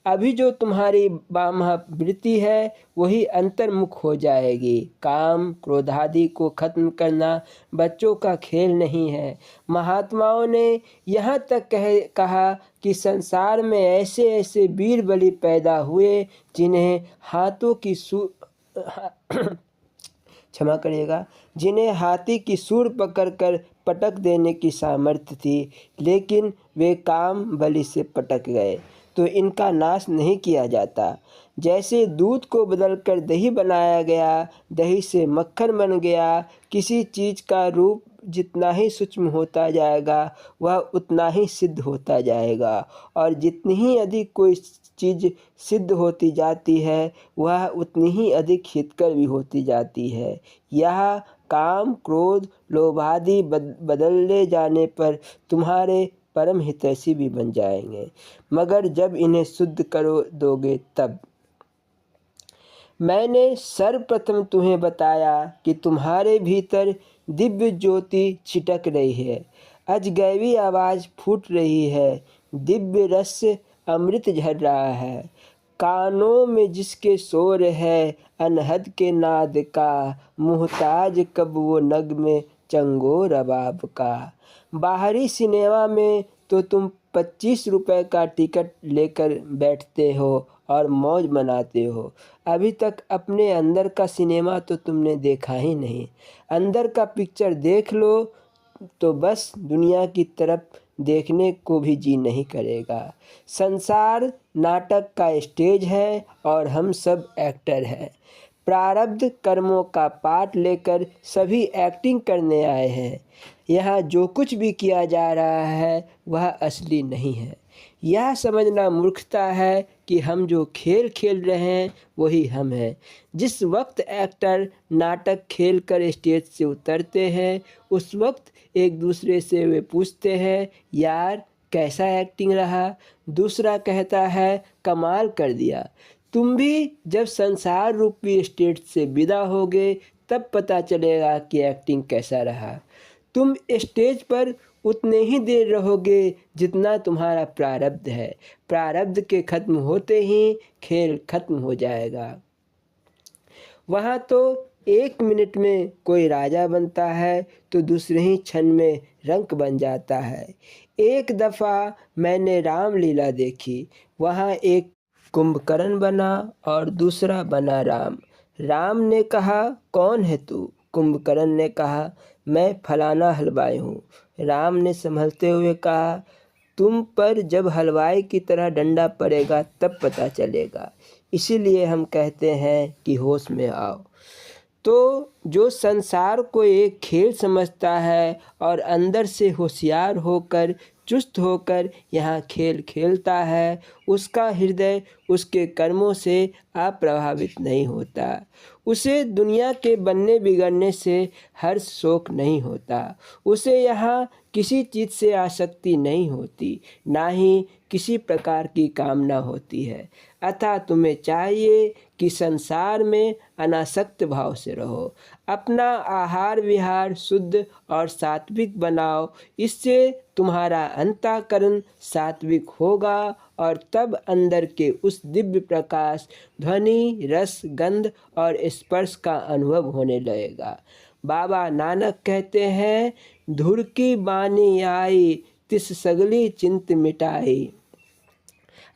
अभी जो तुम्हारी वृत्ति है वही अंतर्मुख हो जाएगी। काम क्रोध आदि को खत्म करना बच्चों का खेल नहीं है। महात्माओं ने यहाँ तक कहा कि संसार में ऐसे ऐसे वीर बलि पैदा हुए जिन्हें हाथों की क्षमा करिएगा, जिन्हें हाथी की सूंड पकड़कर पटक देने की सामर्थ्य थी, लेकिन वे काम बलि से पटक गए तो इनका नाश नहीं किया जाता। जैसे दूध को बदलकर दही बनाया गया, दही से मक्खन बन गया। किसी चीज़ का रूप जितना ही सूक्ष्म होता जाएगा वह उतना ही सिद्ध होता जाएगा, और जितनी ही अधिक कोई चीज़ सिद्ध होती जाती है वह उतनी ही अधिक हितकर भी होती जाती है। यह काम क्रोध लोभ आदि बदले जाने पर तुम्हारे परम हितैषी भी बन जाएंगे, मगर जब इन्हें शुद्ध करो दोगे तब। मैंने सर्वप्रथम तुम्हें बताया कि तुम्हारे भीतर दिव्य ज्योति छिटक रही है, अजगैवी आवाज़ फूट रही है, दिव्य रस अमृत झर रहा है। कानों में जिसके शोर है अनहद के नाद का, मुहताज कब वो नग में चंगो रबाब का। बाहरी सिनेमा में तो तुम 25 रुपए का टिकट लेकर बैठते हो और मौज मनाते हो। अभी तक अपने अंदर का सिनेमा तो तुमने देखा ही नहीं। अंदर का पिक्चर देख लो तो बस दुनिया की तरफ देखने को भी जी नहीं करेगा। संसार नाटक का स्टेज है और हम सब एक्टर हैं। प्रारब्ध कर्मों का पाठ लेकर सभी एक्टिंग करने आए हैं। यहाँ जो कुछ भी किया जा रहा है वह असली नहीं है। यह समझना मूर्खता है कि हम जो खेल खेल रहे हैं वही हम हैं। जिस वक्त एक्टर नाटक खेल कर स्टेज से उतरते हैं उस वक्त एक दूसरे से वे पूछते हैं, यार कैसा एक्टिंग रहा। दूसरा कहता है, कमाल कर दिया। तुम भी जब संसार रूपी स्टेज से विदा होगे तब पता चलेगा कि एक्टिंग कैसा रहा। तुम स्टेज पर उतने ही देर रहोगे जितना तुम्हारा प्रारब्ध है। प्रारब्ध के खत्म होते ही खेल खत्म हो जाएगा। वहाँ तो 1 मिनट में कोई राजा बनता है तो दूसरे ही क्षण में रंक बन जाता है। एक दफ़ा मैंने रामलीला देखी। वहाँ एक कुंभकर्ण बना और दूसरा बना राम। राम ने कहा, कौन है तू? कुंभकर्ण ने कहा, मैं फलाना हलवाई हूँ। राम ने संभलते हुए कहा, तुम पर जब हलवाई की तरह डंडा पड़ेगा तब पता चलेगा। इसीलिए हम कहते हैं कि होश में आओ। तो जो संसार को एक खेल समझता है और अंदर से होशियार होकर चुस्त होकर यहाँ खेल खेलता है, उसका हृदय उसके कर्मों से अप्रभावित नहीं होता। उसे दुनिया के बनने बिगड़ने से हर्ष शोक नहीं होता। उसे यहाँ किसी चीज़ से आसक्ति नहीं होती, ना ही किसी प्रकार की कामना होती है। अतः तुम्हें चाहिए कि संसार में अनासक्त भाव से रहो। अपना आहार विहार शुद्ध और सात्विक बनाओ। इससे तुम्हारा अंतःकरण सात्विक होगा और तब अंदर के उस दिव्य प्रकाश, ध्वनि, रस, गंध और स्पर्श का अनुभव होने लगेगा। बाबा नानक कहते हैं, धुर की बानी आई तिस सगली चिंत मिटाई।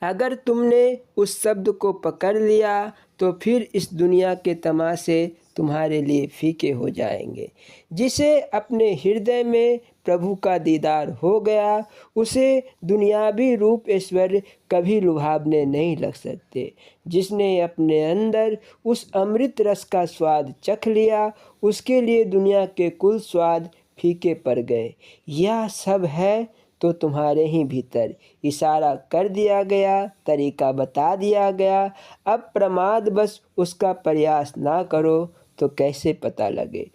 अगर तुमने उस शब्द को पकड़ लिया तो फिर इस दुनिया के तमाशे तुम्हारे लिए फीके हो जाएंगे। जिसे अपने हृदय में प्रभु का दीदार हो गया उसे दुनियावी रूप ऐश्वर्य कभी लुभावने नहीं लग सकते। जिसने अपने अंदर उस अमृत रस का स्वाद चख लिया उसके लिए दुनिया के कुल स्वाद फीके पड़ गए। यह सब है तो तुम्हारे ही भीतर। इशारा कर दिया गया, तरीका बता दिया गया। अब प्रमाद बस उसका प्रयास ना करो तो कैसे पता लगे।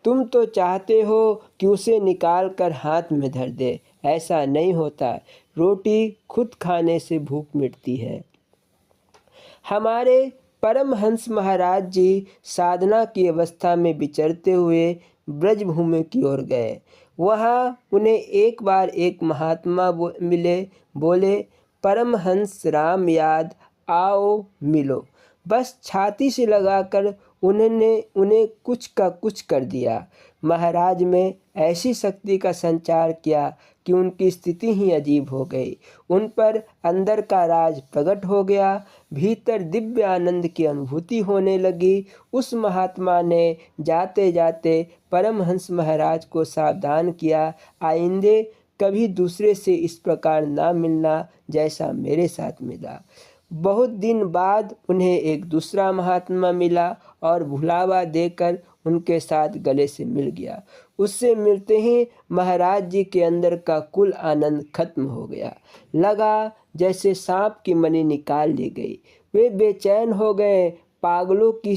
तुम तो चाहते हो कि उसे निकाल कर हाथ में धर दे। ऐसा नहीं होता। रोटी खुद खाने से भूख मिटती है। हमारे परमहंस महाराज जी साधना की अवस्था में विचरते हुए ब्रजभूमि की ओर गए। वहाँ उन्हें एक बार एक महात्मा मिले। बोले, परमहंस राम याद आओ मिलो। बस छाती से लगाकर उन्होंने उन्हें कुछ का कुछ कर दिया। महाराज में ऐसी शक्ति का संचार किया कि उनकी स्थिति ही अजीब हो गई। उन पर अंदर का राज प्रकट हो गया। भीतर दिव्य आनंद की अनुभूति होने लगी। उस महात्मा ने जाते जाते परमहंस महाराज को सावधान किया, आइंदे कभी दूसरे से इस प्रकार ना मिलना जैसा मेरे साथ मिला। बहुत दिन बाद उन्हें एक दूसरा महात्मा मिला और भुलावा देकर उनके साथ गले से मिल गया। उससे मिलते ही महाराज जी के अंदर का कुल आनंद खत्म हो गया। लगा जैसे सांप की मणि निकाल ली गई। वे बेचैन हो गए। पागलों की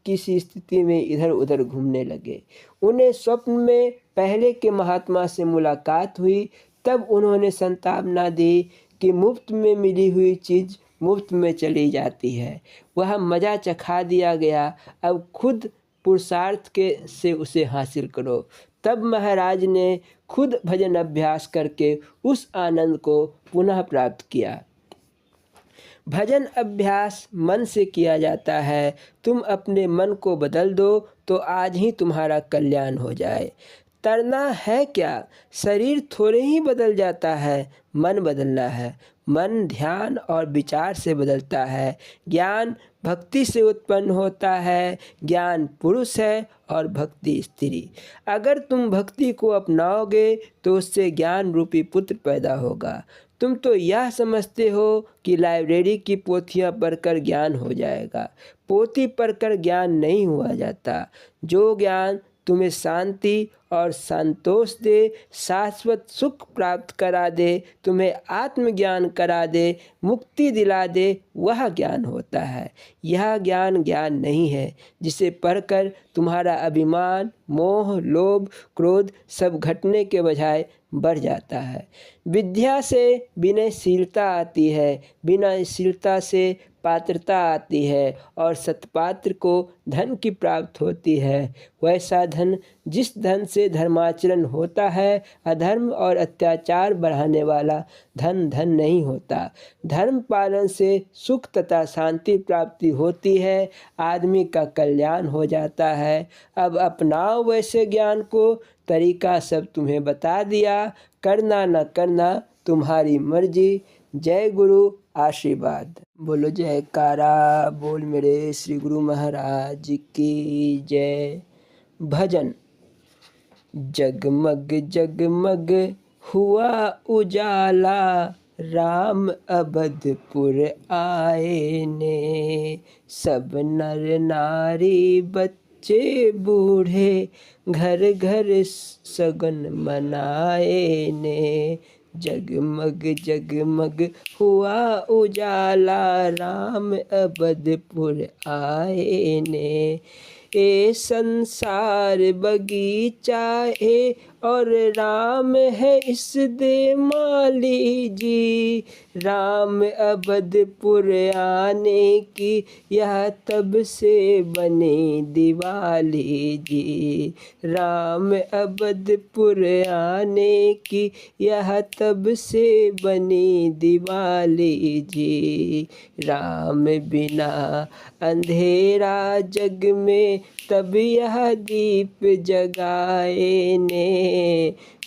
किसी स्थिति में इधर उधर घूमने लगे। उन्हें स्वप्न में पहले के महात्मा से मुलाकात हुई। तब उन्होंने संतावना दी कि मुफ्त में मिली हुई चीज़ मुफ्त में चली जाती है। वह मज़ा चखा दिया गया, अब खुद पुरुषार्थ के से उसे हासिल करो। तब महाराज ने खुद भजन अभ्यास करके उस आनंद को पुनः प्राप्त किया। भजन अभ्यास मन से किया जाता है। तुम अपने मन को बदल दो तो आज ही तुम्हारा कल्याण हो जाए। तरना है क्या, शरीर थोड़े ही बदल जाता है, मन बदलना है। मन ध्यान और विचार से बदलता है। ज्ञान भक्ति से उत्पन्न होता है। ज्ञान पुरुष है और भक्ति स्त्री। अगर तुम भक्ति को अपनाओगे तो उससे ज्ञान रूपी पुत्र पैदा होगा। तुम तो यह समझते हो कि लाइब्रेरी की पोथियाँ पढ़कर ज्ञान हो जाएगा। पोथी पढ़कर ज्ञान नहीं हुआ जाता। जो ज्ञान तुम्हें शांति और संतोष दे, शाश्वत सुख प्राप्त करा दे, तुम्हें आत्मज्ञान करा दे, मुक्ति दिला दे, वह ज्ञान होता है। यह ज्ञान ज्ञान नहीं है जिसे पढ़कर तुम्हारा अभिमान, मोह, लोभ, क्रोध सब घटने के बजाय बढ़ जाता है। विद्या से विनयशीलता आती है, विनयशीलता से पात्रता आती है और सत्पात्र को धन की प्राप्त होती है। वैसा धन जिस धन से धर्माचरण होता है, अधर्म और अत्याचार बढ़ाने वाला धन धन नहीं होता। धर्म पालन से सुख तथा शांति प्राप्ति होती है, आदमी का कल्याण हो जाता है। अब अपनाओ वैसे ज्ञान को, तरीका सब तुम्हें बता दिया, करना न करना तुम्हारी मर्जी। जय गुरु, आशीर्वाद। बोलो जयकारा, बोल मेरे श्री गुरु महाराज की जय। भजन। जगमग जगमग हुआ उजाला, राम अवधपुर आए ने। सब नर नारी बच्चे बूढ़े, घर घर सगन मनाए ने। जगमग जगमग हुआ उजाला, राम अवधपुर आए ने। ए संसार बगीचा है और राम है इस दे माली जी। राम अवधपुर आने की यह तब से बनी दिवाली जी। राम अवधपुर आने की यह तब से बनी दिवाली जी। राम बिना अंधेरा जग में तब यह दीप जगाए ने।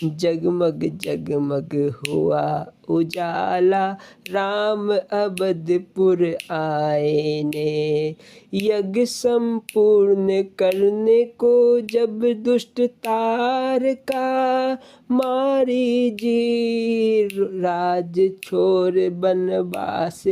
जगमग जगमग हुआ उजाला, राम अवधपुर आए ने। यज्ञ संपूर्ण करने को जब दुष्ट तार का मारी जी। राज छोड़ बनवास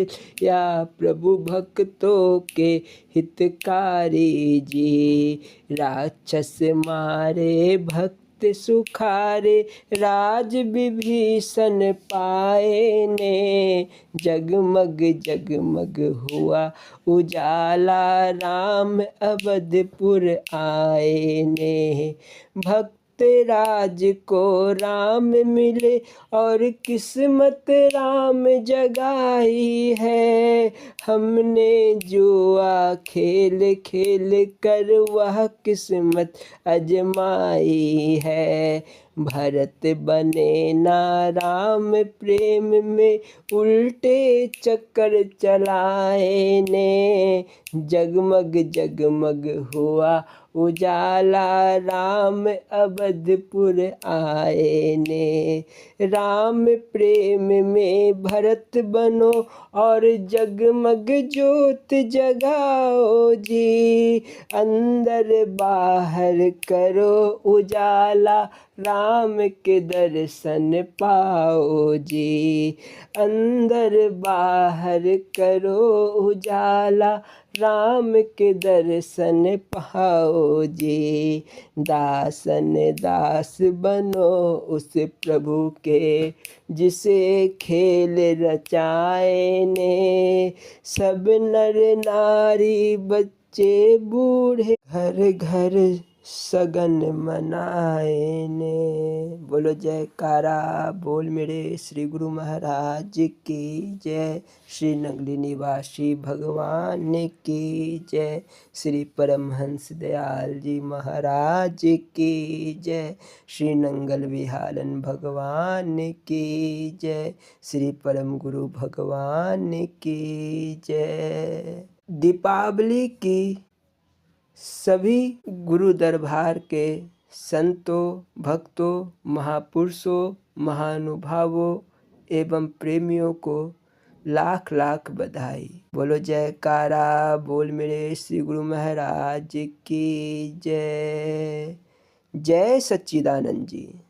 या प्रभु भक्तों के हितकारी जी। राक्षस मारे भक्त सुखारे, राज विभीषण पाए ने। जगमग जगमग हुआ उजाला, राम अवधपुर आए ने। भक्त राज को राम मिले और किस्मत राम जगाई है। हमने जुआ खेल खेल कर वह किस्मत अजमाई है। भरत बने ना राम प्रेम में, उल्टे चक्कर चलाए ने। जगमग जगमग हुआ उजाला, राम अवधपुर आए ने। राम प्रेम में भरत बनो और जगमग ज्योत जगाओ जी। अंदर बाहर करो उजाला, राम के दर्शन पाओ जी। अंदर बाहर करो उजाला, राम के दर्शन पाओ जी। दासन दास बनो उस प्रभु के, जिसे खेल रचाए ने। सब नर नारी बच्चे बूढ़े, घर घर सगन मनाए ने। बोलो जयकारा, बोल मेरे श्री गुरु महाराज की जय। श्री नगली निवासी भगवान की जय। श्री परमहंस दयाल जी महाराज की जय। श्री नंगल विहालन भगवान की जय। श्री परम गुरु भगवान की जय। दीपावली की सभी गुरु दरबार के संतों, भक्तों, महापुरुषों, महानुभावों एवं प्रेमियों को लाख लाख बधाई। बोलो जयकारा बोल मेरे श्री गुरु महाराज की जय। जय सच्चिदानंद जी।